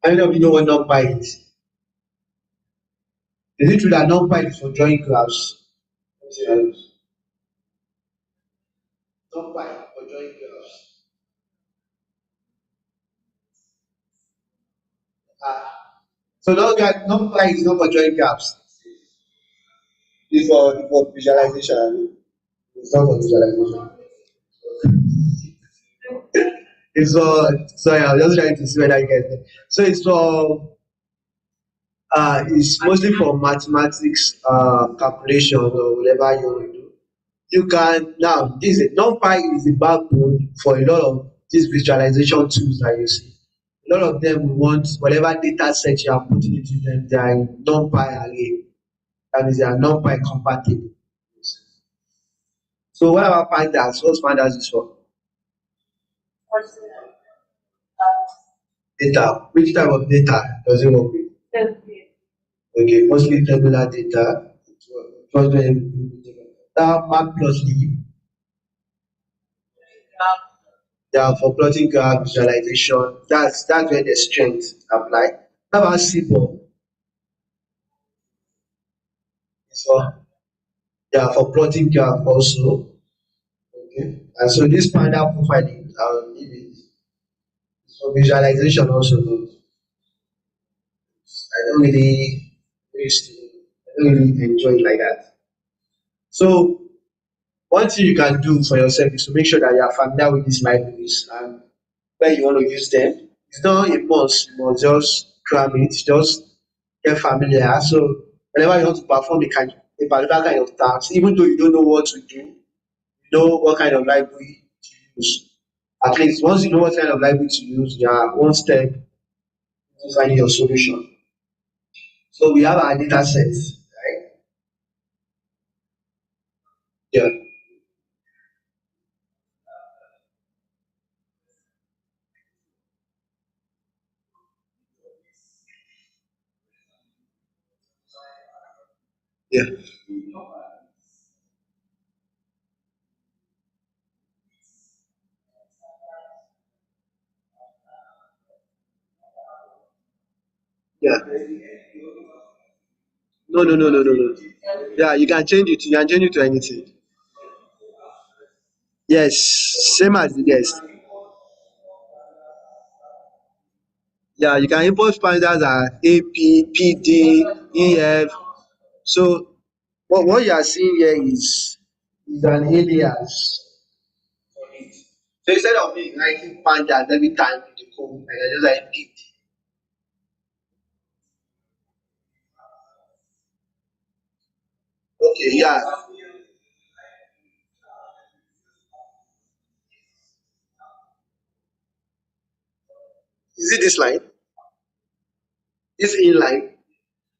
How many of you know what NumPy is? Is it true that NumPy is for drawing graphs? Let me see how it is. NumPy for drawing graphs. Ah. So NumPy is not for drawing graphs. It's for visualization. I mean. It's not for visualization. It's for sorry, I was just trying to see whether you get it. So it's mostly for mathematics calculation or whatever you want to do. You can now this is NumPy is the backbone for a lot of these visualization tools that you see. A lot of them will want whatever data set you are putting into them, they are in NumPy array. That means they are NumPy compatible. So what about pandas? What's pandas is for? Data. Which type of data does it work with? Okay, mostly tabular data. Plus now matplotlib. They are for plotting graph visualization. That's where the strength apply. How about SIBO? It's for they are for plotting graph also. Okay. And so this panda profiling, I'll leave it. It's for visualization also. Though. I don't really used to I don't really enjoy it like that. So one thing you can do for yourself is to make sure that you are familiar with these libraries and where you want to use them. It's not a must, you must just cram it, just get familiar. So whenever you want to perform a particular kind of task, even though you don't know what to do, you know what kind of library to use. At least once you know what kind of library to use, you are one step to finding your solution. So we have our data sets, right? Yeah, yeah, yeah. No, no, no, no, no, no. Yeah, you can change it. You can change it to anything. Yes, same as the guest. Yeah, you can import pandas as AP, PD, EF. So what you are seeing here is an alias for it. So instead of me writing pandas every time in the code, I can just write PD. Okay, yeah. Is it this line? This inline?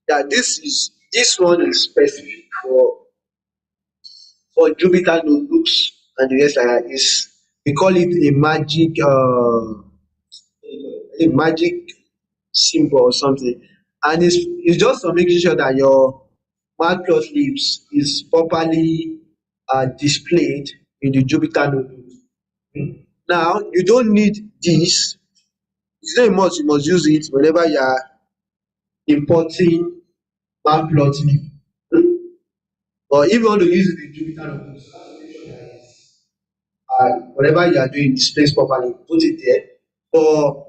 Yeah, this one is specific for Jupyter notebooks and the rest like that. Is we call it a magic symbol or something, and it's just for making sure that your matplotlib is properly displayed in the Jupyter notebook. Now you don't need this. It's not a must. You must use it whenever you are importing matplotlib. But if you want to use it in Jupyter notebook, you have to make sure that whatever you are doing displays properly. Put it there. But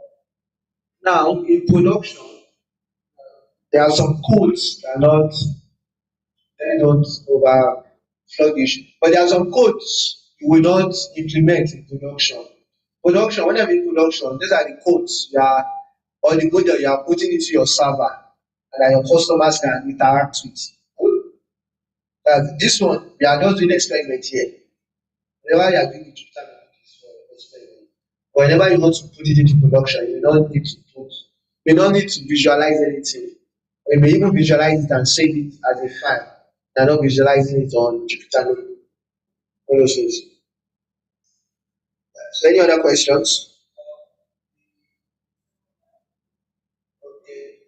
now in production, there are some codes that are not, let me not over sluggish, but there are some codes you will not implement in production. Production, when I mean production, these are the codes you are, or the code that you are putting into your server and that your customers can interact with. This one, we are just doing experiment here. Whenever you are doing it, experiment. Whenever you want to put it into production, you don't need to put, you don't need to visualize anything. You may even visualize it and save it as a file. You're not visualizing it on Jupyter Notebook. All those things. So any other questions? Okay.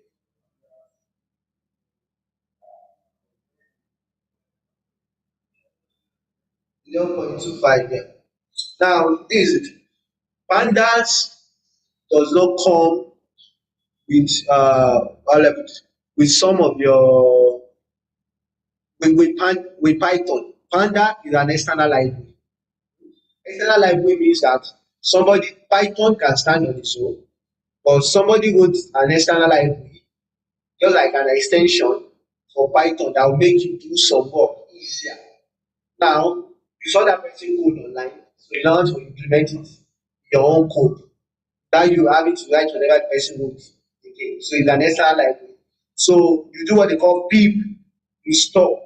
0.25, yeah. Now this is it. Pandas does not come with with some of your with Python. Panda is an external library. External library means that somebody Python can stand on its own, but somebody wants an external library, just like an extension for Python that will make you do some work easier. Now, you saw that person code online, so you now want to implement it in your own code. Now you have it to write whatever the person wants again. So it's an external library. So you do what they call pip install.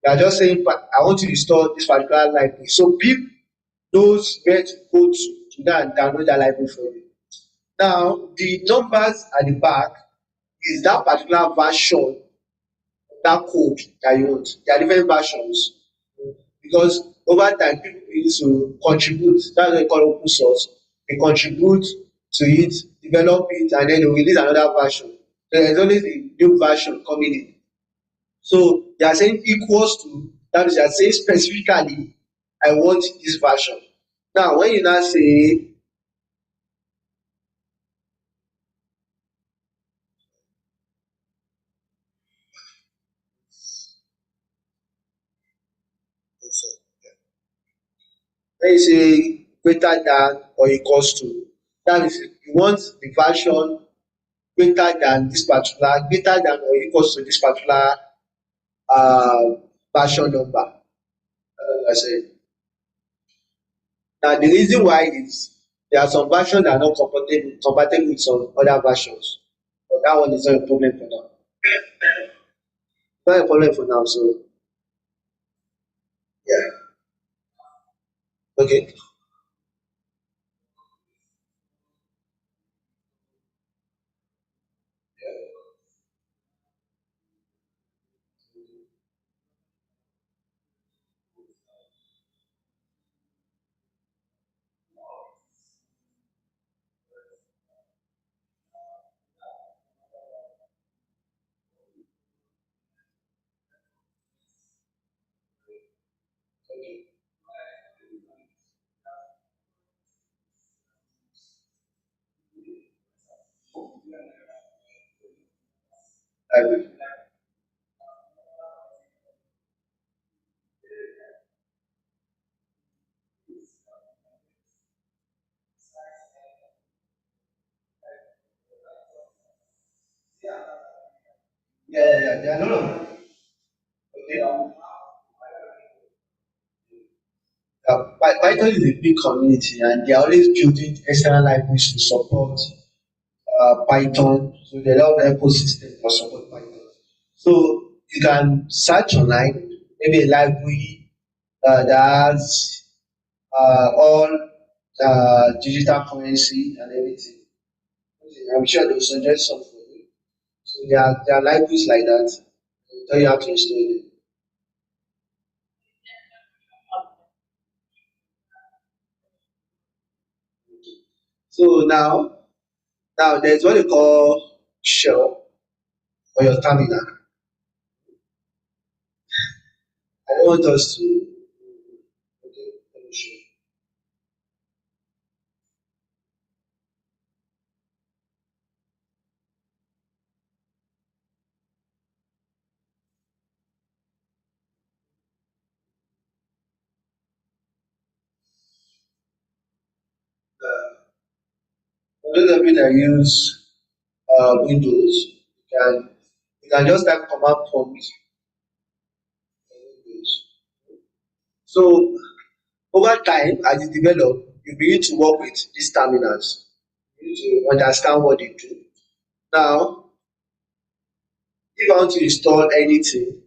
You are just saying, I want to install this particular library. So pip knows where to go to go and download that library for you. Now, the numbers at the back is that particular version, that code that you want. There are different versions because over time people need to contribute. That's what we call open source. They contribute to it, develop it, and then they release another version. So there's always a new version coming in. So they are saying equals to, that means they are saying specifically, I want this version. Now, when you now say, greater than or equals to, that means you want the version greater than this particular, greater than or equals to this particular uh, version number. I say. Now the reason why is there are some versions that are not compatible with some other versions. But that one is not a problem for now. Not a problem for now. So yeah. Okay. I will. Yeah. There are a lot of, okay. Python is a big community and they are always building external libraries to support Python. So there are a lot of ecosystem that support Python. So you can search online, maybe a library that has all digital currency and everything. I'm sure they will suggest some for you. So there are libraries like that. They'll tell you how to install it. So now Now there's what they call shell or your terminal. I don't want us to. Okay, let me show you. For those of you that use Windows, you can just type command prompt in Windows. So over time, as you develop, you begin to work with these terminals. You need to understand what they do. Now, if I want to install anything,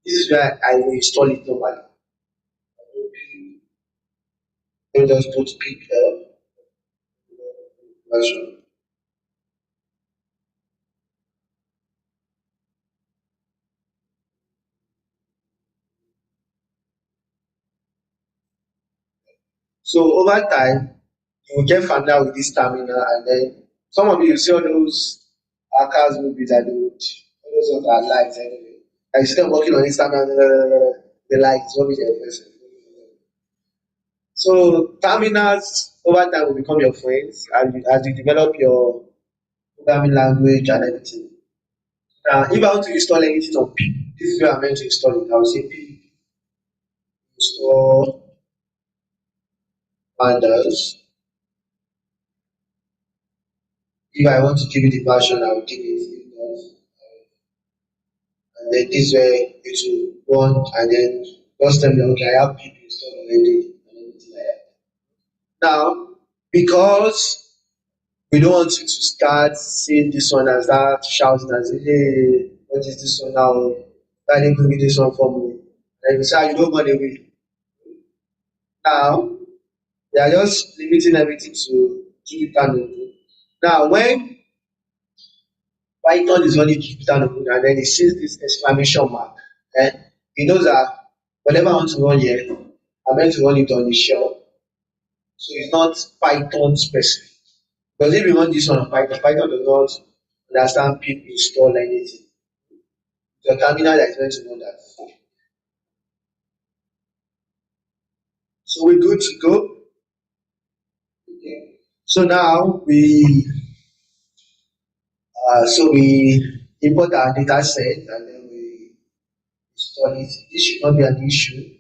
this is where I will install it normally. Let me just put pick version. So over time, you will get familiar with this terminal, and then some of you see all those hackers movies that they would all those ones are lights anyway. I see them working on Instagram, the lights, what is their person. So terminals over time will become your friends as you develop your programming language and everything. Now, if I want to install anything on P, this is where I'm meant to install it. I will say P install pandas. If I want to give it the version, I will give it. If not, and then this way it will run, and then just tell me, okay, I have P installed already and everything like that. Now, because we don't want you to start seeing this one and start shouting and say, hey, what is this one now? Why didn't you give me this one for me? And you say, "Ah, you don't want away." Now, they are just limiting everything to Jupyter notebook. Now, when Python is running Jupyter notebook and then it sees this exclamation mark, and it knows that whatever I want to run here, I'm meant to run it on the shell. So it's not Python specific. Because if you run this one on Python, Python does not understand pip install anything. Your terminal that is meant to know that. So we're good to go. Okay. So now we import our data set and then we install it. This should not be an issue.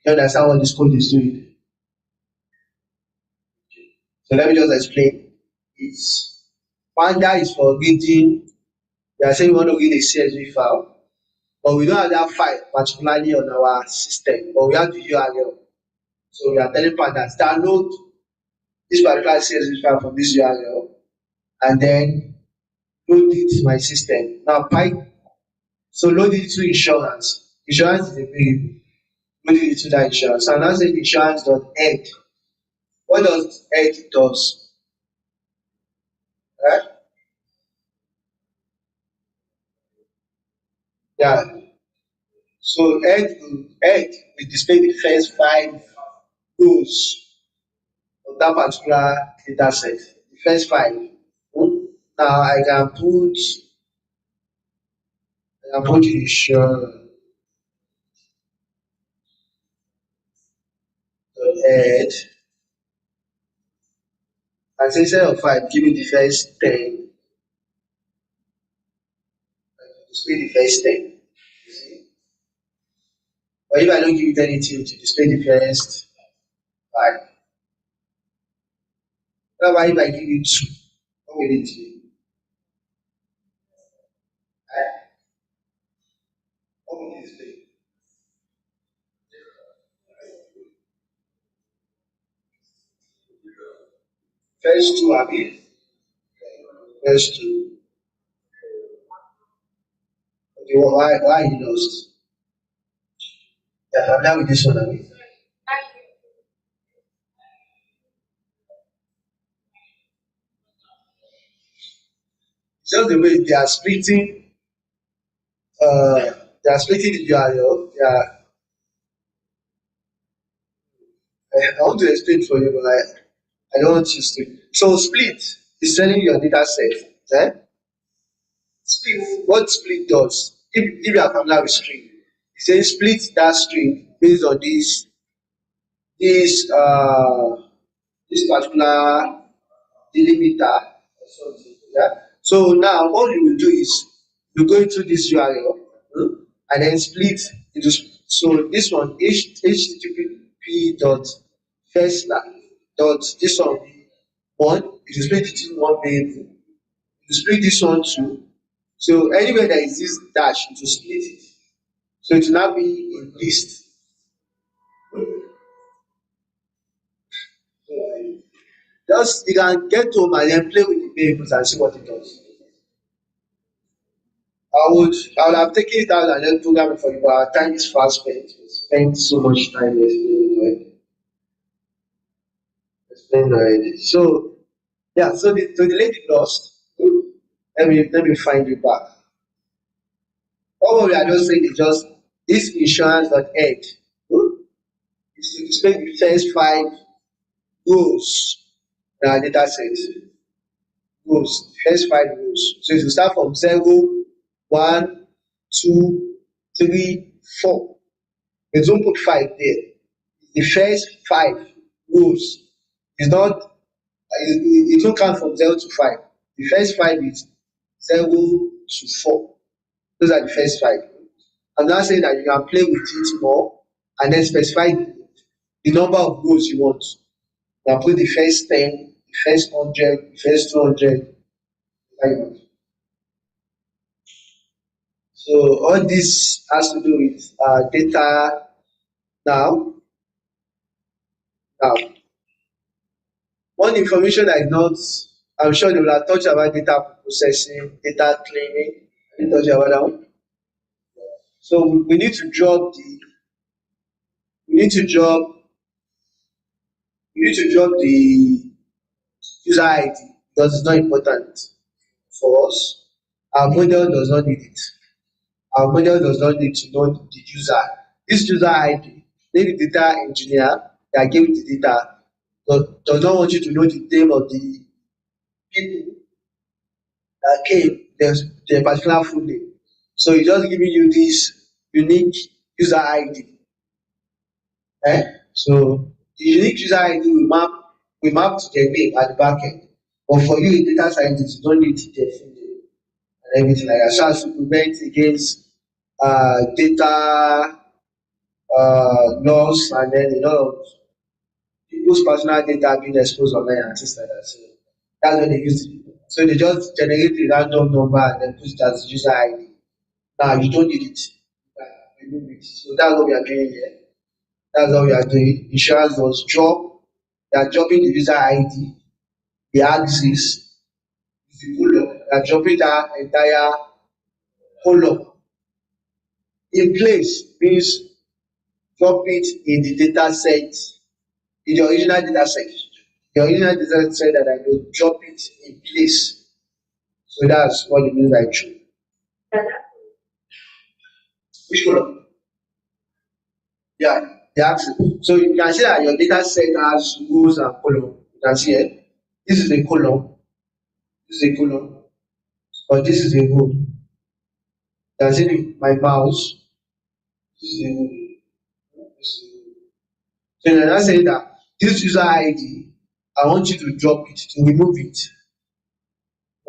You understand what this code is doing? So let me just explain. It's Panda is for reading. We are saying we want to read a CSV file, but we don't have that file particularly on our system, but we have the URL. So we are telling Pandas download this particular CSV file from this URL and then load it to my system. Now, so load it to insurance. Insurance is a variable. Load it to that insurance. So I'm now saying insurance.head. What does head does? Right? Yeah. So head will display the first five rows of that particular data set. The first five. Now I can put insurance head and say instead of five, give me the first 10. Display the first 10. You see? But if I don't give it anything to display the first five, what about if I give it two? What will it do? Right? What will it display? First two, I mean, first two. Okay, why you lost? Yeah, I'm done with this one, I mean. Just the way uh, they are splitting the URL. Yeah, I want to explain for you, but I don't want you to. So split is telling your data set. Eh? Split. What split does? If you are familiar with string, it says split that string based on this this particular delimiter or something. Yeah. So now all you will do is you go into this URL, and then split into so this one http dot first dot this one it will split it in one variable. You split this one too. So anywhere there is this dash, it will split it. So it will now be a list. Just you can get home and then play with the variables and see what it does. I would have taken it out and then program it for you, but our time is fast spent. We spent so much time explaining already. So yeah, so the lady lost. Let me find it back. All we are just saying is just this insurance dot end is to display the first five rows in our data set. Rows, first five rows. So it will start from 0, 1, 2, 3, 4. But don't put 5 there. The first 5 rows is not, it won't count from 0 to 5. The first 5 is 0 to 4. Those are the first 5. I'm not saying that you can play with it more and then specify the number of rows you want. You can put the first 10, the first 100, the first 200, like that. So all this has to do with data now. Now, one information that is not, I'm sure they will have touched about data processing, data cleaning. Have you touched about that one? So we need to drop we need to drop we need to drop the user ID because it's not important for us. Our model does not need it. Our model does not need to know the user. This user ID, maybe the data engineer that gave you the data does not want you to know the name of the people that came, their particular full name. So it's just giving you this unique user ID. Eh? So the unique user ID we map to their name at the back end. But for you, a data scientist, you don't need their full name and everything like that. So as to prevent against data loss and then a lot of people's personal data being exposed online and things like that. So that's what they use it. So they just generate a random number and then put it as user ID. Now you don't need it. Remove it. So that's what we are doing here. That's what we are doing. Insurance does drop. They are dropping the user ID, the axis, the column. They are dropping that entire column in place means drop it in the data set, in the original data set. The original data set that I know, drop it in place. So that's what it means by true. Which column? Yeah, the axis. So you can see that your data set has rows and column. You can see it. This is a column. This is a column. But this is a row. You can see my mouse. This is a row. This is a row. So you're not saying that this user ID, I want you to drop it, to remove it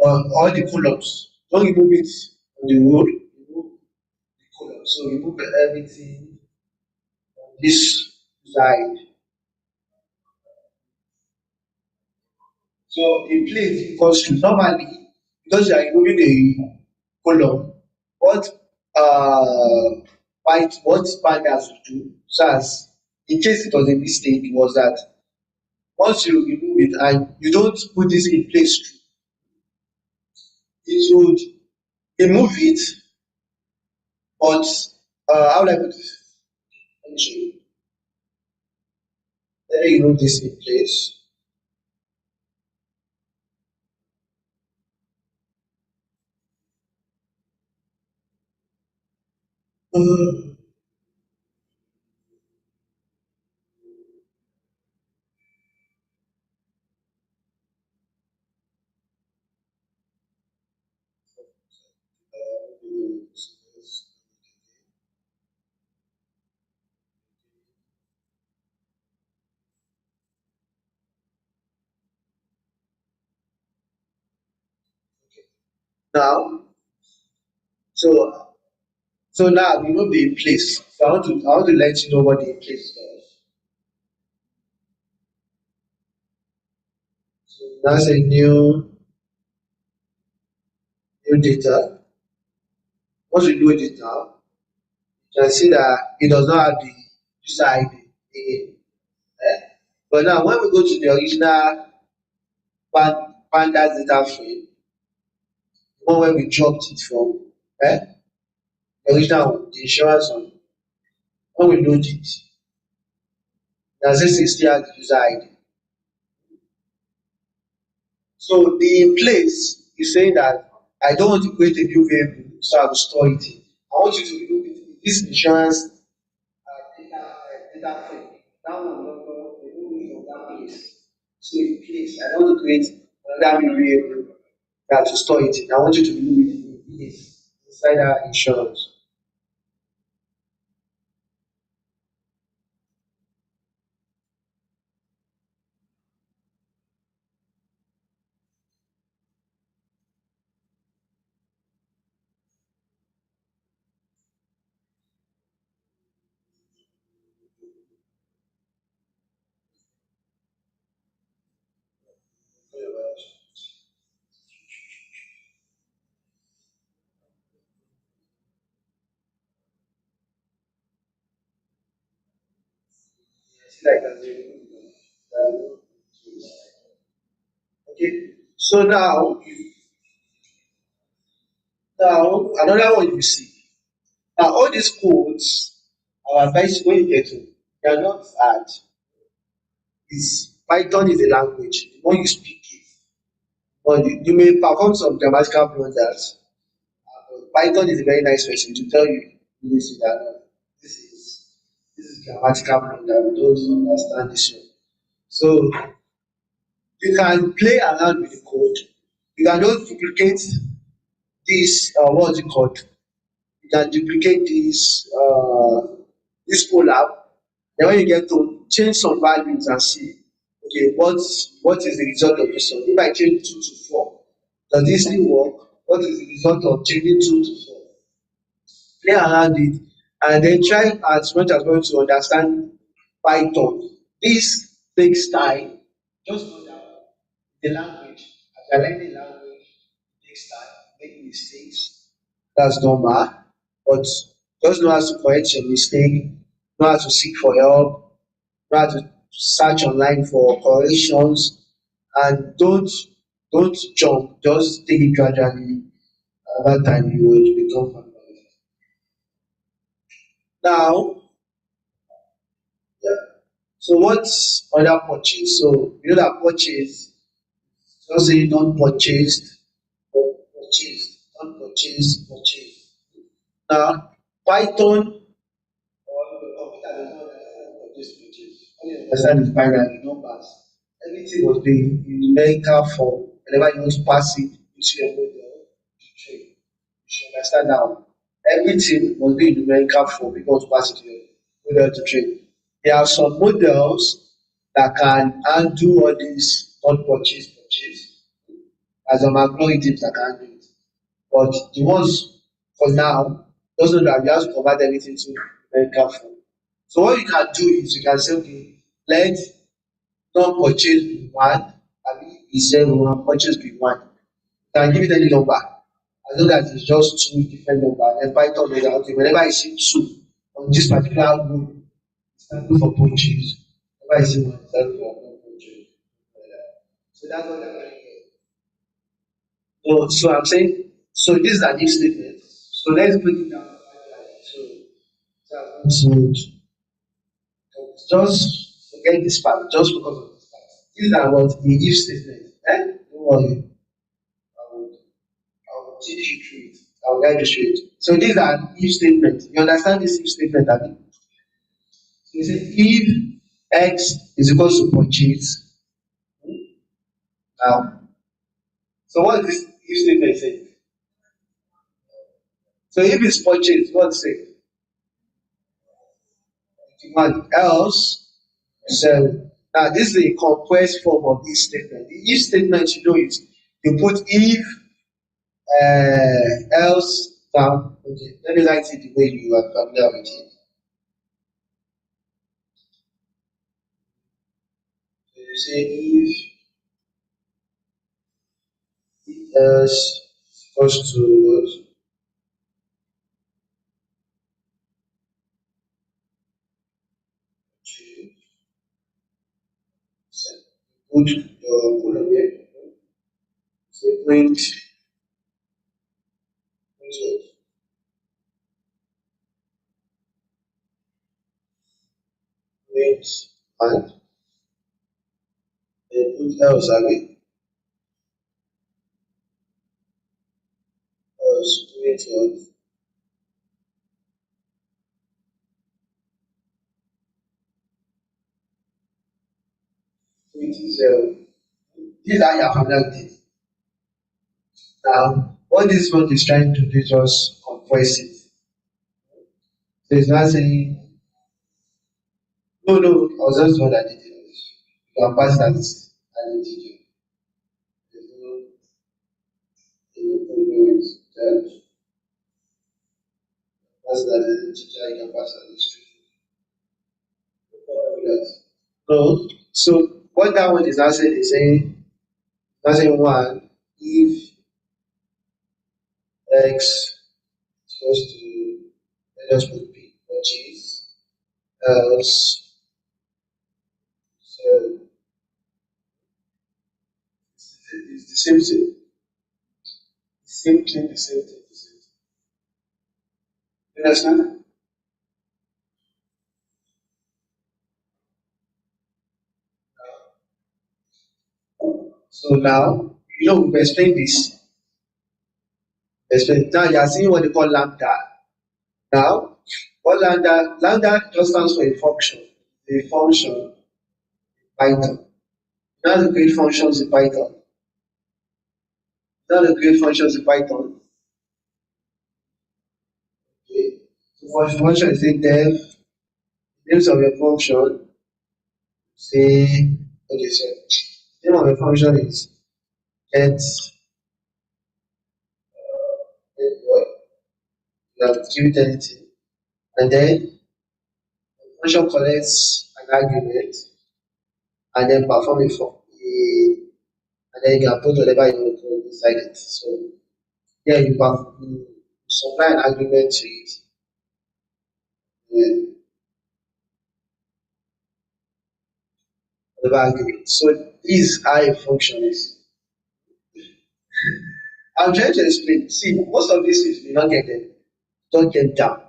on all the columns. Don't remove it on the row, remove the column. So remove everything on this side. So in place equals to normally because you are removing a column, what what pandas will do, so as in case it was a mistake, was that once you remove it and you don't put this in place, it would remove it, but how will I put this? Let me show you. Let me remove this in place. Uh, Now, so so now we know the in place. So I want to let you know what the in place does. So that's a new data. Once we do it now, you can see that it does not have the user ID again. Eh? But now when we go to the original pandas data frame, the one where we dropped it from, eh? The original one, the insurance one, when we load it, now this is still has the user ID. So the in place is saying that I don't want to create a new variable, so I will store it in. I want you to remove it in this insurance data frame. That one no longer remove it from that place. So in place, I don't want to create another new variable that to store it in. I want you to remove it in place inside that insurance. See like that. Okay. So now another one you see. Now all these codes, our advice when you get to, they are not hard. Is Python is a language. The more you speak it, but you may perform some grammatical blunders. Python is a very nice person to tell you this is that this is this is grammatical blunder. We don't understand this one. So you can play around with the code. You can just duplicate this what's it called? You can duplicate this collab. Then when you get to change some values and see, okay, what is the result of this one? If I change 2 to 4, does this still work? What is the result of changing 2 to 4? Play around it and then try as much as possible to understand Python. This takes time. Just know that the language, as you're learning language, it takes time, make mistakes. That's normal. But just know how to correct your mistake, know how to seek for help, know how to search online for corrections, and don't jump. Just take it gradually. Over time, you will become familiar. Now, yeah. So what's other purchase? So you know that purchase, just say not purchased or purchased, not purchased, purchased. Now, Python or the computer does not understand purchase, purchase. All you understand is binary numbers. Everything must be in numerical form. Whenever you want to pass it into your model to train, you should understand that one. Everything must be in numerical form if you want to pass it to your model to train. There are some models that can handle all these not purchase, purchase, as some algorithms that can handle it. But the ones for now, those ones that you have to convert everything to numerical form. So what you can do is you can say, okay, let non-purchase be one, abi be zero and purchase be one. You can give it any number as long as it's just two different number. Then Python knows that okay, whenever I see two on this particular row, it's standing for purchase. Whenever I see one, it's standing for non-purchase. So that's what I'm doing here. So I'm saying, so this is an if statement. So let's break it down. So that's not smooth. Just forget this part, just focus on this part. These are what the if statement. Eh? Don't worry. I will, I will teach you through it. I will guide you through it. So these are if statement. You understand this if statement, Abi? So you say if X is equal to purchase. Now, so what is this if statement saying? So if it's purchase, what say? Demand else sell. Now this is a compressed form of if statement. The if statement you know is you put if else down. Okay, let me write it the way you are familiar with it. So you say if else equals to put your column here. Say print and then put else again. Else print what? Print zero. These are your familiar with it. Now, what this one is trying to do is just compress it. So it's not saying, no, no, I was just the one that did it. You can pass that as an integer. There's no problem with that. Pass that as an integer, you can pass that as a string. No problem with that. So what that one is now saying is saying, now saying one, if x equals to, let us put p, which is else, so it's the same thing. Same thing, the same thing, the same thing. You understand? So now, we've explained this. Now you are seeing what they call lambda. Now, what lambda just stands for a function in Python. Now the create functions in Python. Now the create functions in Python. Okay. So for the function, you say def, names of your function, say, okay, so name of the function is get, what? You have to give it anything. And then the function collects an argument and then perform it for a, and then you can put whatever you want to put inside it. So yeah, you supply an argument to it, and whatever argument. So this is how a function is. I'm trying to explain. See, most of these things we not get them, don't get down.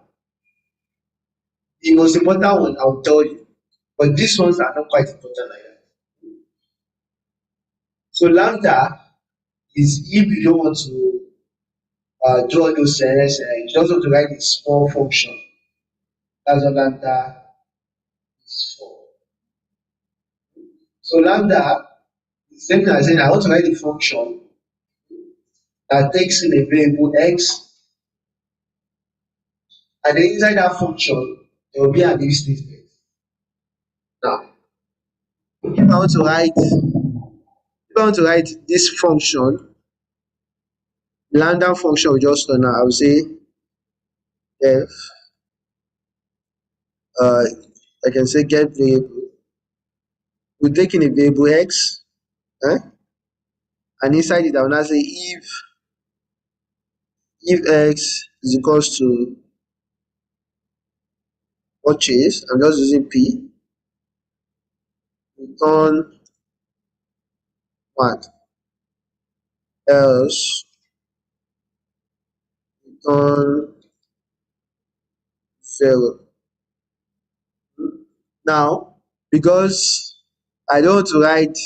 The most important one I'll tell you, but these ones are not quite important like that. So lambda is if you don't want to draw those you just want to write a small function. That's what lambda is for. So lambda is same thing as saying I want to write a function that takes in a variable x, and then inside that function there will be an if statement. Now, if I want to write this function, lambda function will just turn out. I will say if I can say get variable. We take in a variable x, and inside it I will now say if x is equals to purchase, I'm just using p, return what? Else return 0. Now, because I don't want to write,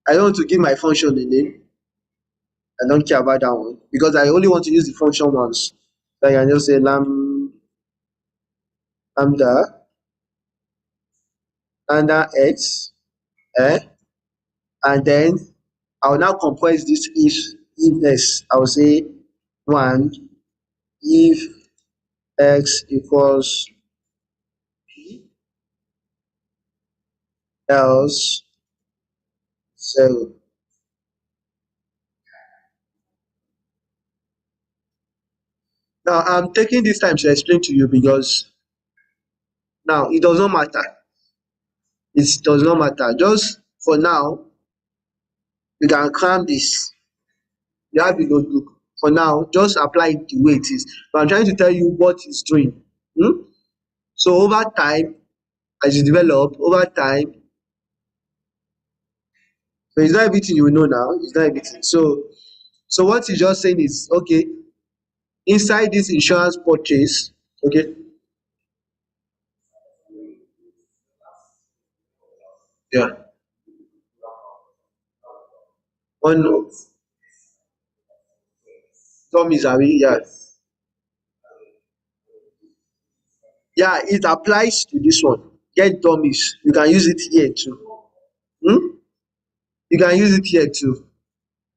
I don't want to give my function a name, I don't care about that one because I only want to use the function once. So I can just say lambda x, and then I will now compress this if s. I will say one if x equals p, else 0. Now I'm taking this time to explain to you because now it does not matter. It does not matter. Just for now, you can cram this. You have a notebook. For now, just apply it the way it is. But I'm trying to tell you what it's doing. Hmm? So over time, as you develop, over time, so it's not everything you will know now. It's not everything. So what he's just saying is, okay, inside this insurance purchase, okay, yeah, one dummies are we, yeah, yeah, it applies to this one. Get dummies. You can use it here too. Hmm? You can use it here too.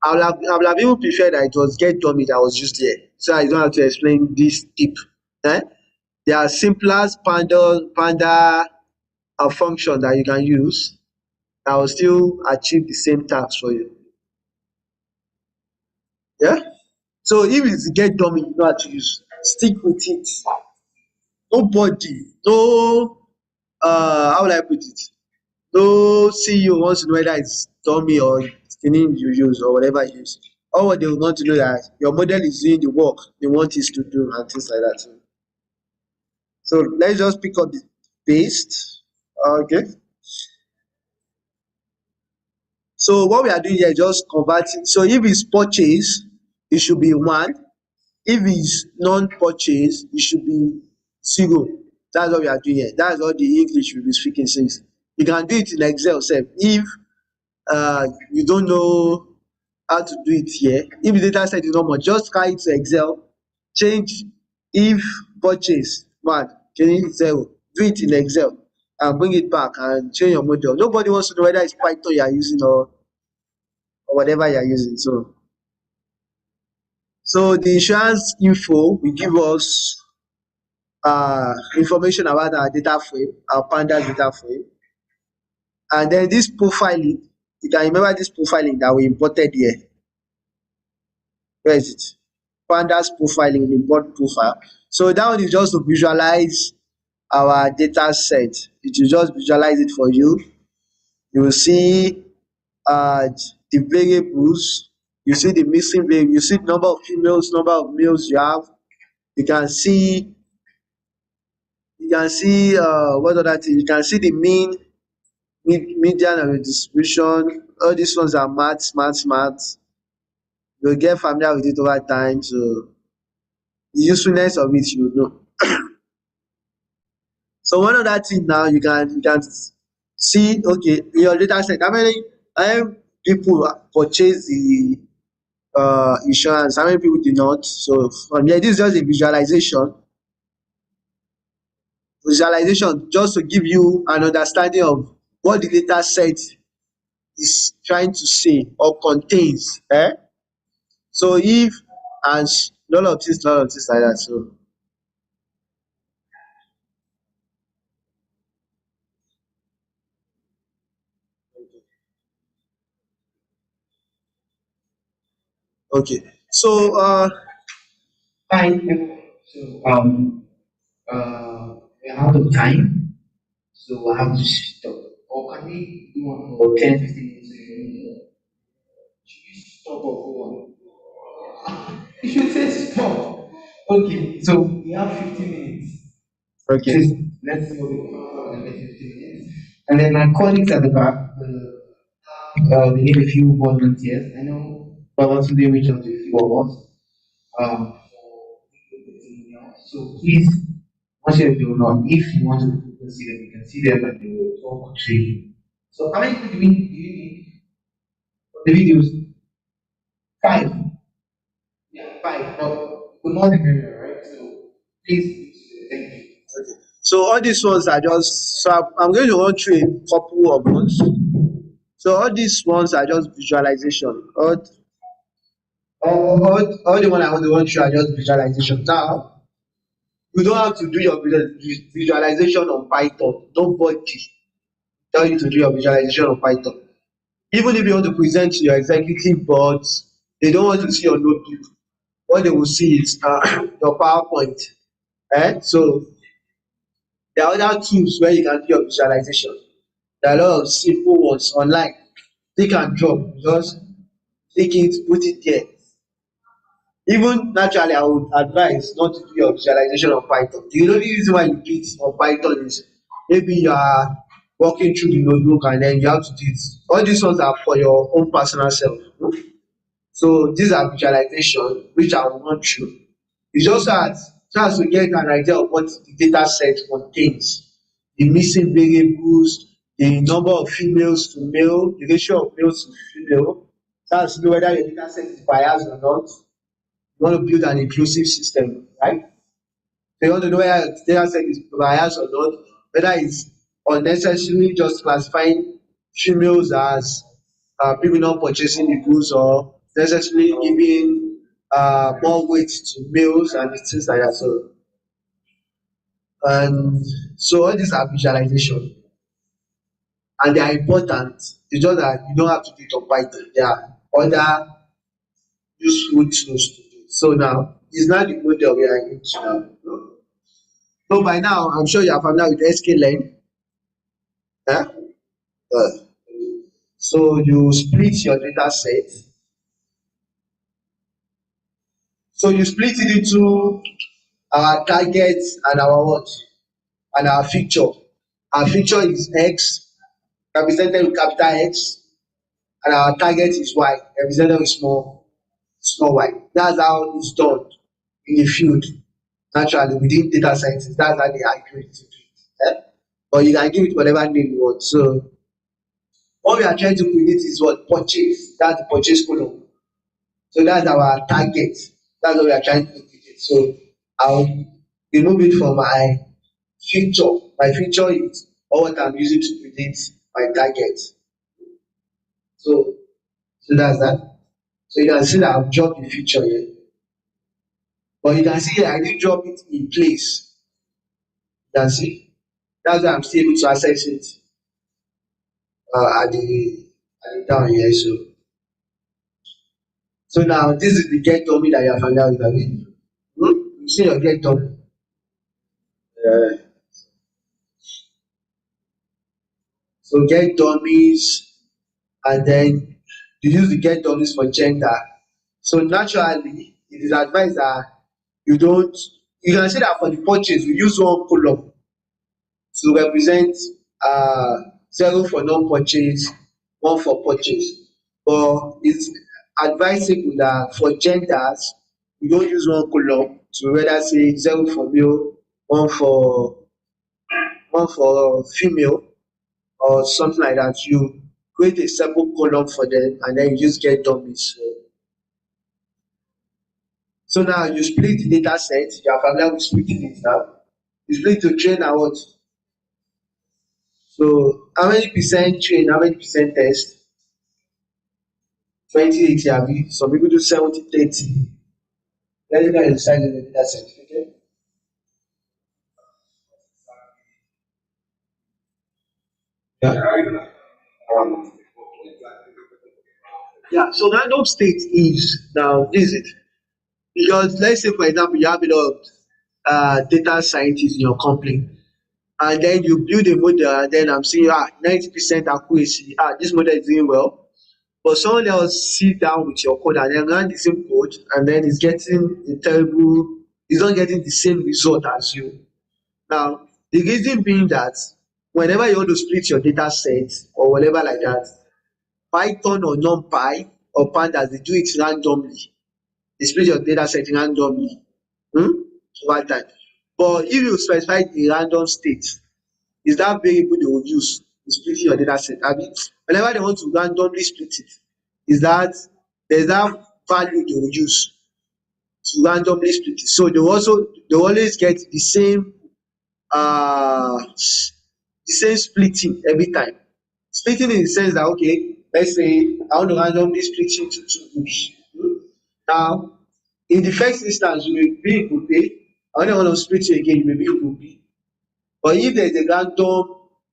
I would have even preferred that it was get dummy that was used here, so I don't have to explain this deep. Eh? There are simpler panda function that you can use that will still achieve the same task for you. Yeah. So if it's get dummy, you know how to use. Stick with it. Nobody, no, how will I put it? No CEO wants to know whether it's dummy or skinny you use or whatever you use. All what they want to know that your model is doing the work they want it to do and things like that. So let's just pick up the paste. Okay. So what we are doing here is just converting. So if it's purchase, it should be 1. If it's non-purchase, it should be 0. That's what we are doing here. That's what the English will be speaking says. You can do it in Excel sef if you don't know how to do it here. If the data set is not much, just carry it to Excel, change if purchase 1, change it 0, do it in Excel and bring it back and change your model. Nobody wants to know whether it's Python you are using or whatever you are using. So the insurance info will give us information about our data frame, our pandas data frame. And then this profiling, you can remember this profiling that we imported here. Where is it? Pandas profiling, import profile. So that one is just to visualize our data set. It will just visualize it for you. You will see the variables, you see the missing variable, you see the number of females, number of males you have. You can see what other thing? You can see the mean, median and the distribution. All these ones are maths. You'll get familiar with it over time. So the usefulness of it you know. So one other thing now you can see, okay, in your data set, how many people purchase the insurance, how many people did not. So from here, this is just a visualization just to give you an understanding of what the data set is trying to say or contains. So if and all of this like that. So okay. So Fine. So we're out of time, so I have to stop. Or can we do one for 10, 15 minutes? Should we stop or go on? You should say stop. Okay, so we have 15 minutes. okay. Please, let's see what we can do for the next 15 minutes. And then my colleagues at the back, we need a few volunteers. I know Baba today reached out to a few of us. So please, once you do not, if you want to see them, you can see them and they will talk to you. So how many people do you need for the videos? 5. Yeah, 5. No, the more the merrier, right? So please, thank you. So all these ones are just, so I'm going to run through a couple of ones. So all these ones are just visualization. All the one I want to want to show are just visualization. Now, you don't have to do your visualization on Python. Nobody tell you to do your visualization on Python. Even if you want to present to your executive boards, they don't want to see your notebook. What they will see is your PowerPoint. So there are other tools where you can do your visualization. There are a lot of simple ones online. Click and drop. Just click it, put it there. Even naturally, I would advise not to do your visualization on Python. The only reason why you do it on Python is maybe you are working through the notebook and then you have to do it. All these ones are for your own personal self. So these are visualization which I will run through. It's just that try to get an idea of what the data set contains, the missing variables, the number of females to male, the ratio of males to female. That's to know whether your data set is biased or not. You want to build an inclusive system, right? So you want to know whether your data set is biased or not, whether it's unnecessarily just classifying females as people not purchasing the goods or necessarily giving more weight to males and things like that. And so all these are visualization and they are important. It's just that you don't have to do it on Python. There are other useful tools to do it. So now it's not the model we are into now. So by now, I'm sure you are familiar with sklearn. Huh? Uh, so you split your data set. So you split it into our target and our what? And our feature. Our feature is X, represented with capital X, and our target is Y, represented with small y. That's how it's done in the field. Naturally, within data science, that's how they agree to do it. But you can give it whatever name you want. So what we are trying to predict is what purchase. That's the purchase column. So that's our target. That's what we are trying to predict. So I'll remove it from my feature. My feature is all what I'm using to predict my target. So so that's that. So you can see that I've dropped the feature here. But you can see here I didn't drop it in place. You can see. That's why I'm still able to access it at the down here. So now this is the get dummy that you are familiar with again. You see your get dummy. Uh, so get dummies and then you use the get dummies for gender. So naturally it is advised that you don't you can see that for the purchase we use one column to represent uh 0 for non-purchase, 1 for purchase. But it's advisable that for genders we don't use one column to rather say 0 for male, 1 for 1 for female or something like that. You create a separate column for them and then you just get dummies. So now you split the data set, you are familiar with splitting it now. You split to train and what? So how many percent train, how many percent test? 20/80 abi, some people do 70/30. Depending on the size of the data set. Okay. Yeah. Um, yeah. So random state is now this is it. Because let's say for example you have a lot of data scientists in your company and then you build a model and then I'm seeing 90% accuracy. This model is doing well. But someone else sit down with your code and then run the same code and then it's not getting the same result as you. Now, the reason being that whenever you want to split your data set or whatever like that, Python or NumPy or Pandas, they do it randomly. They split your data set randomly over time. But if you specify the random state, is that variable they will use in splitting your data set. Whenever they want to randomly split it, is that there's that value they will use to randomly split it. So they always get the same splitting every time. Splitting in the sense that okay, let's say I want to randomly split into two groups. Now, in the first instance, you may be in group A, and when you want to split you again, you may be in group B. But if there is a random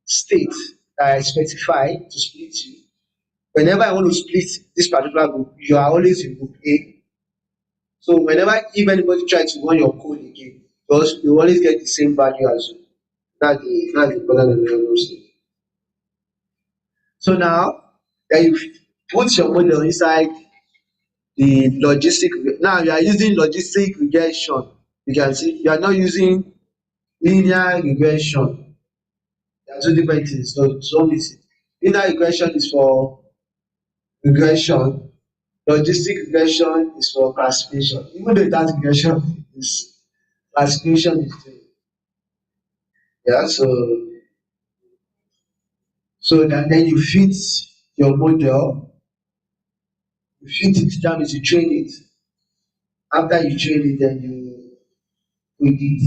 state that I specify to split you, whenever I want to split this particular group, you are always in group A. So whenever if anybody tries to run your code again, because you always get the same value as you. That's the important of the random state. So now that you put your model inside the logistic, now you are using logistic regression. You can see you are not using linear regression. There are two different things. So don't miss it. Linear regression is for regression. Logistic regression is for classification. Even though that regression is classification is the yeah. So that then you fit your model, you fit it. That means you train it. After you train it, then you predict.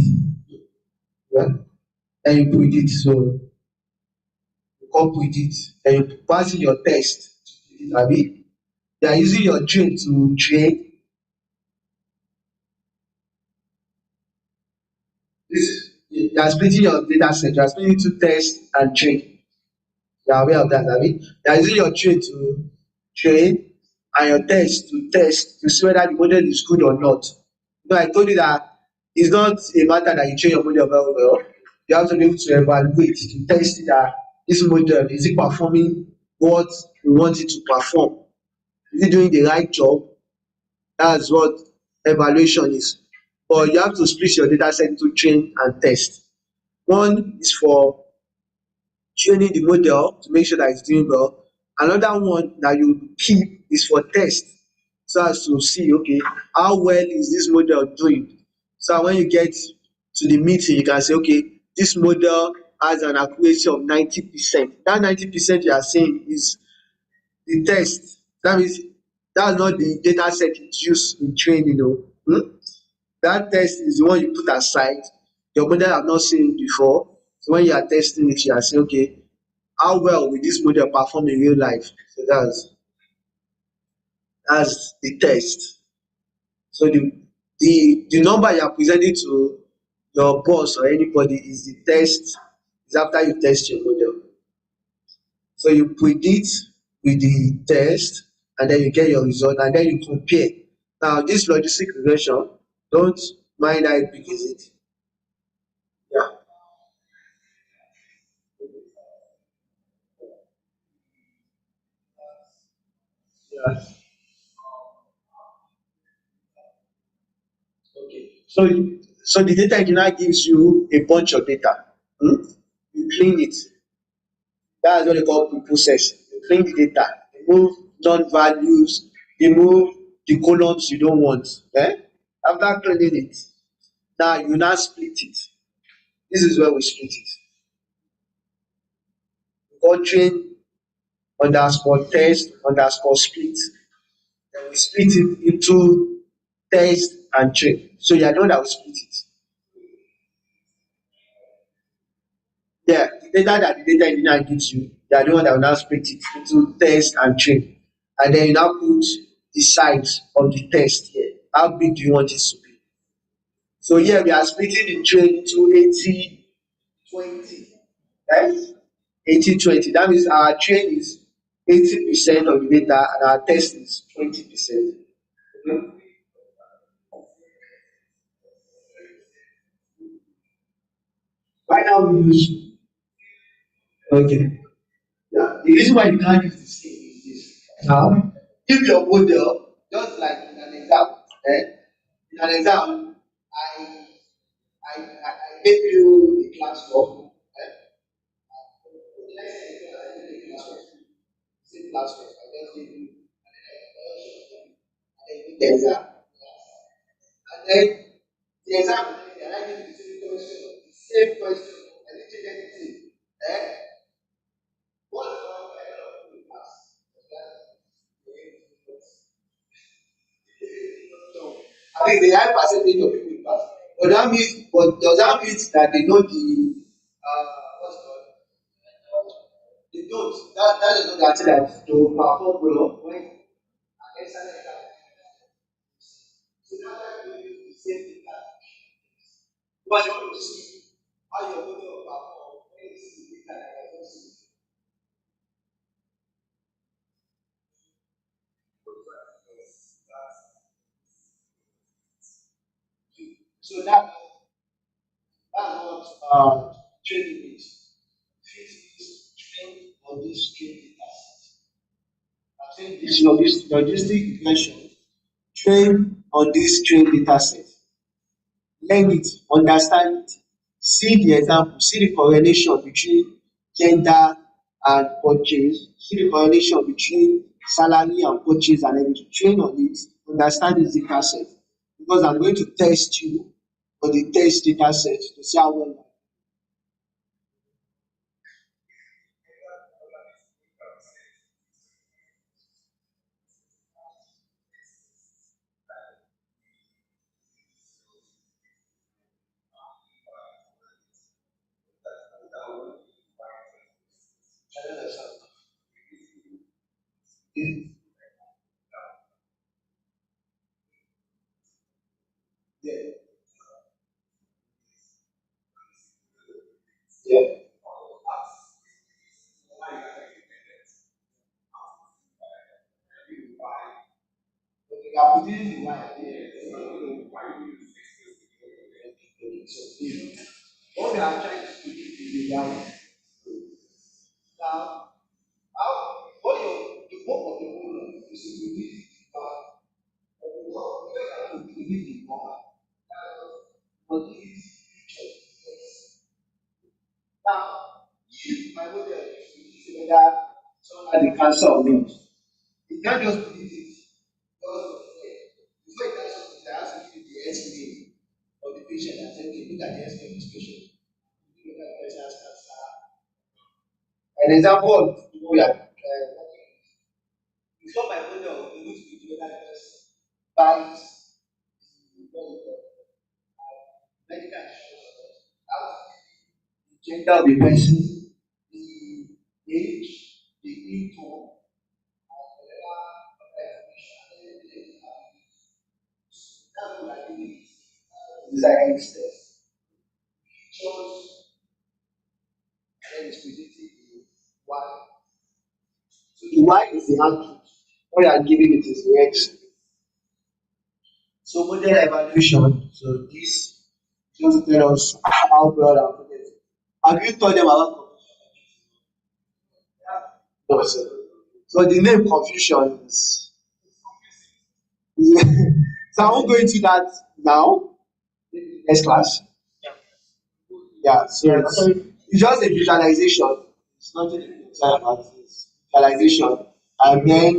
Yeah. Then you predict. So you come predict. Then you pass in your test. Abi, you are using your train to train. This you are splitting your data set. You are splitting it to test and train. You are aware of that, abi? You are using your train to train and your test to see whether the model is good or not. You know, I told you that it's not a matter that you train your model very well. You have to be able to evaluate to test it that this model is it performing what you want it to perform? Is it doing the right job? That's what evaluation is. But you have to split your data set into train and test. One is for training the model to make sure that it's doing well. Another one that you keep is for test, so as to see okay how well is this model doing. So when you get to the meeting you can say okay this model has an accuracy of 90%. That 90% you are saying is the test. That means that's not the data set it's used in training o. Dat test is the one you put aside. Your model have not seen it before. So when you are testing it, you are saying, okay, how well will this model perform in real life? So that's the test. So the number you are presenting to your boss or anybody is the test, is after you test your model. So you predict with the test and then you get your result and then you compare. Now this logistic regression, don't mind how big is it. Yeah. Yeah. Okay. So the data engineer gives you a bunch of data. Hmm? You clean it. That's what they call pre-process. You clean the data, remove non-values, remove the columns you don't want. Eh? After cleaning it, now you now split it. This is where we split it. We call train underscore test underscore split. Then we split it into test and train. So you are the one that will split it. Yeah, the data that the data engineer gives you, they are the one that will now split it into test and train. And then you now put the size of the test here. How big do you want it to be? So here we are splitting the train into 80-20. Right? 80-20. That means our train is 80% of the data and our test is 20%. Okay? Right now we use okay. Yeah. The reason why you can't use the same is this. Now, if your model, just like in an exam, eh? In an exam, I I gave you the class work. Eh? Let's say I gave you the class work. Same class work. I just gave you and then you the exam. And then the exam, and I give you the same question. I didn't change anything. Eh? What's wrong with the class? I think the high percentage of people pass. But does that mean that they know the what's it called? They don't. That is not that they will perform well when an excellent exam. Because you want to see how your model will perform when you see the data that you see. So that's what training is. This is trained on this training data set. I'm saying this logistic regression train on this train data set. Learn it, understand it, see the example, see the correlation between gender and purchase, see the correlation between salary and purchase and everything. Train on it, understand this data set. Because I'm going to test you on the test data set to see how well. Yeah. Yeah. Okay, I'm putting the wire there. So what we are trying to do is the wire. Now, how what your the work of the owner is to release the power of the work. You have to release the power. But this future. Now, if my model is releasing whether someone has a cancer or not, you can't just release it. Because before it does something, it has to give you the estimate of the patient and say, okay, look at the estimate of this patient. Look at the person has cancer. An example of people we are working before my model, we need to do whether the person buys medical insurance. The gender of the person, the age, the income, and whatever other information. That's what I think is design steps. Pictures, and then it's presenting the why. So the why is the output. What you are giving it is the X. So model evaluation. So this just tell us how broad our model is. Have you told them about confusion? No, sir. So the name confusion is so I won't go into that now. Next class. Yeah, so it's just a visualization. It's nothing to talk about this visualization. And then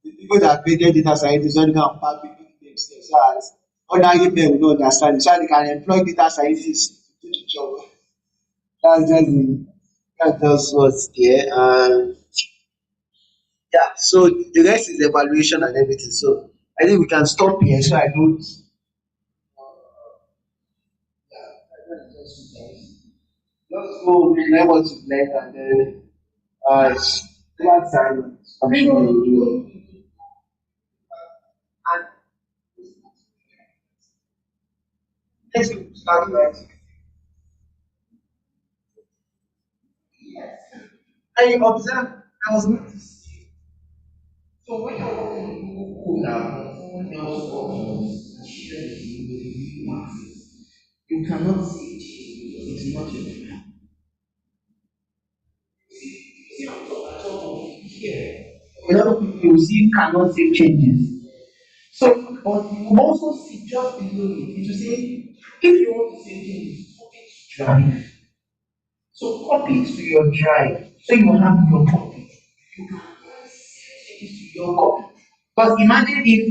the people that created data scientists don't go and pack the big names there so as ordinary people will not understand. So they can employ data scientists to do the job. That's just what's there. And yeah, so the rest is evaluation and everything. So I think we can stop here so I don't yeah, I don't just go learn what you've learned and then glad silence. I'm sure you will. And let's start right. I observe, I was noticing. So when you're working with Google Code now, someone else works and share the you access, you cannot see it. It's not your friend. See, I'm talking here. A lot of people you see cannot see changes. So, but you also see just below it, it will say, if you want to say changes, copy to drive. So copy it to your drive. So you have your copy. You can send it to your copy. Because imagine if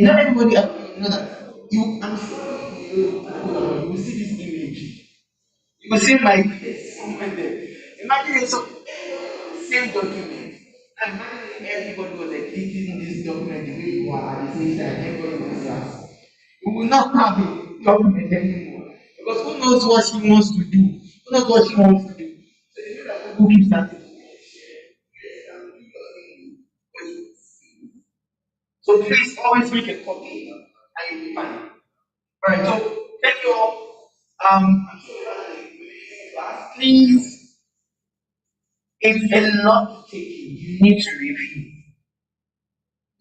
not everybody you know that you I'm sure you will see this image. You will see my face somewhere there. Imagine it's so same document. And imagine if everybody was editing this document the way you are at the same time, everybody was class. We will not have a document anymore. Because who knows what she wants to do? Who knows what she wants to do? So you know that people keep starting. So please always make a copy and you'll be fine. Alright, so thank you all. I'm sure please, it's a lot to take in. You need to review.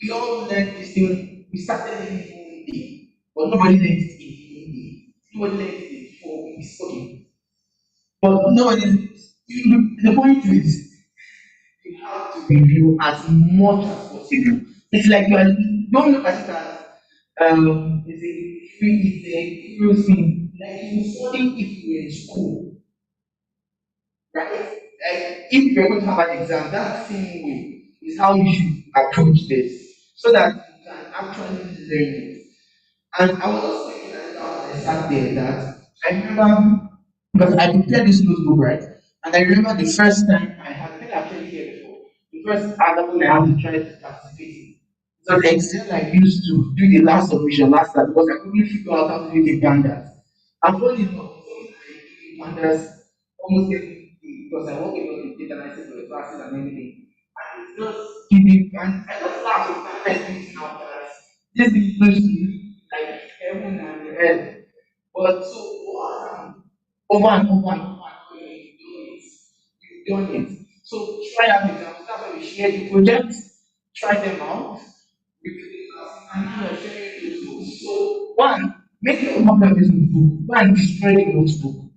We all learn this thing. We started learning it one day, but nobody learns it in one day. Nobody learns it in 4 weeks. Okay, but nobody. The point is, you have to review as much as possible. It's like you are, don't look at it as is a free is a thing. Like you study if you were in school, right? Like if you're going to have an exam, that same way is how you should approach this, so that you can actually learn it. And I was also thinking at the time when I sat there that I remember because I prepared this notebook, right? And I remember the first time I had been actually here before. The first album I had to try to participate in. So the Excel I used to do the last submission last time because I couldn't figure out how to do the pandas. And funny enough, I do the pandas almost every day because I work a lot with data analysis for the classes and everything. And it's just giving, and I just laugh sometimes thinking out that this is close to like heaven and earth. But so over and over and over and over, you've done it. You've done it. So try out examples. That's why we share the projects. Try them out. Review the class, and now we're sharing those books. So one, make your own copy of this notebook. One, destroy the notebook.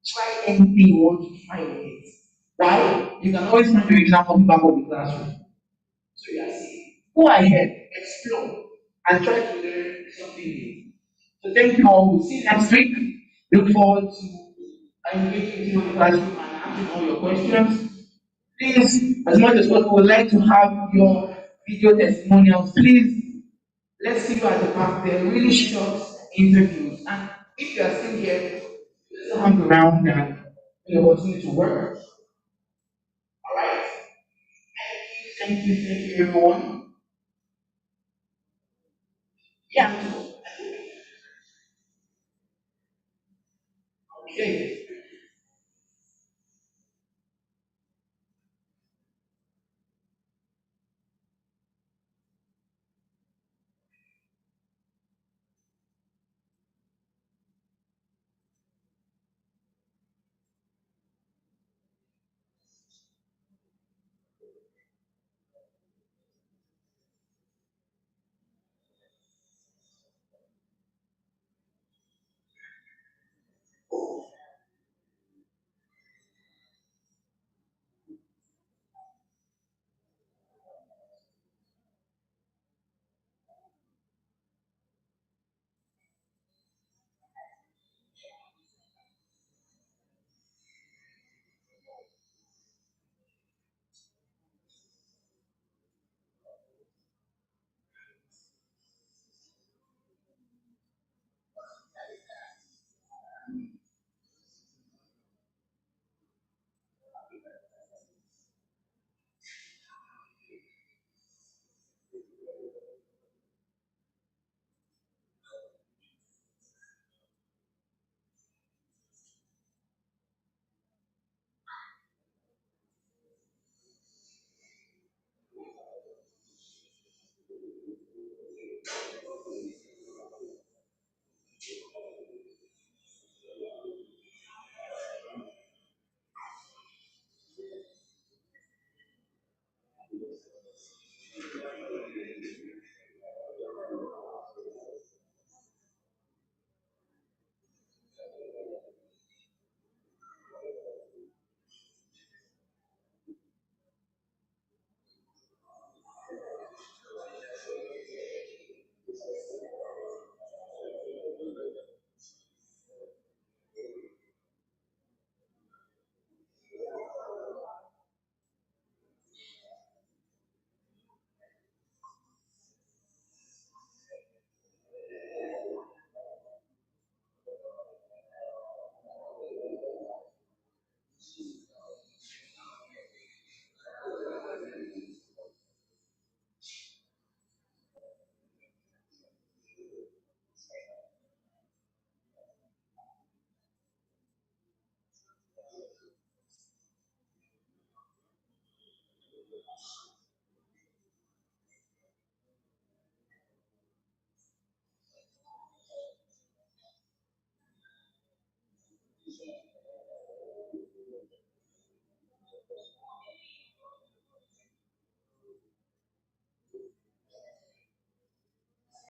Try anything you want to try on it. Why? You can always find your example back of the classroom. So you are saying, go ahead, explore, and try to learn something new. So thank you all. We'll see you next week. Look forward to engaging with you in the classroom and answering all your questions. Please, as much as possible, would like to have your video testimonials. Please, let's see you at the back. They're really short interviews. And if you are still here, let's hang around and continue to work. All right? Thank you, everyone. Yeah. Okay.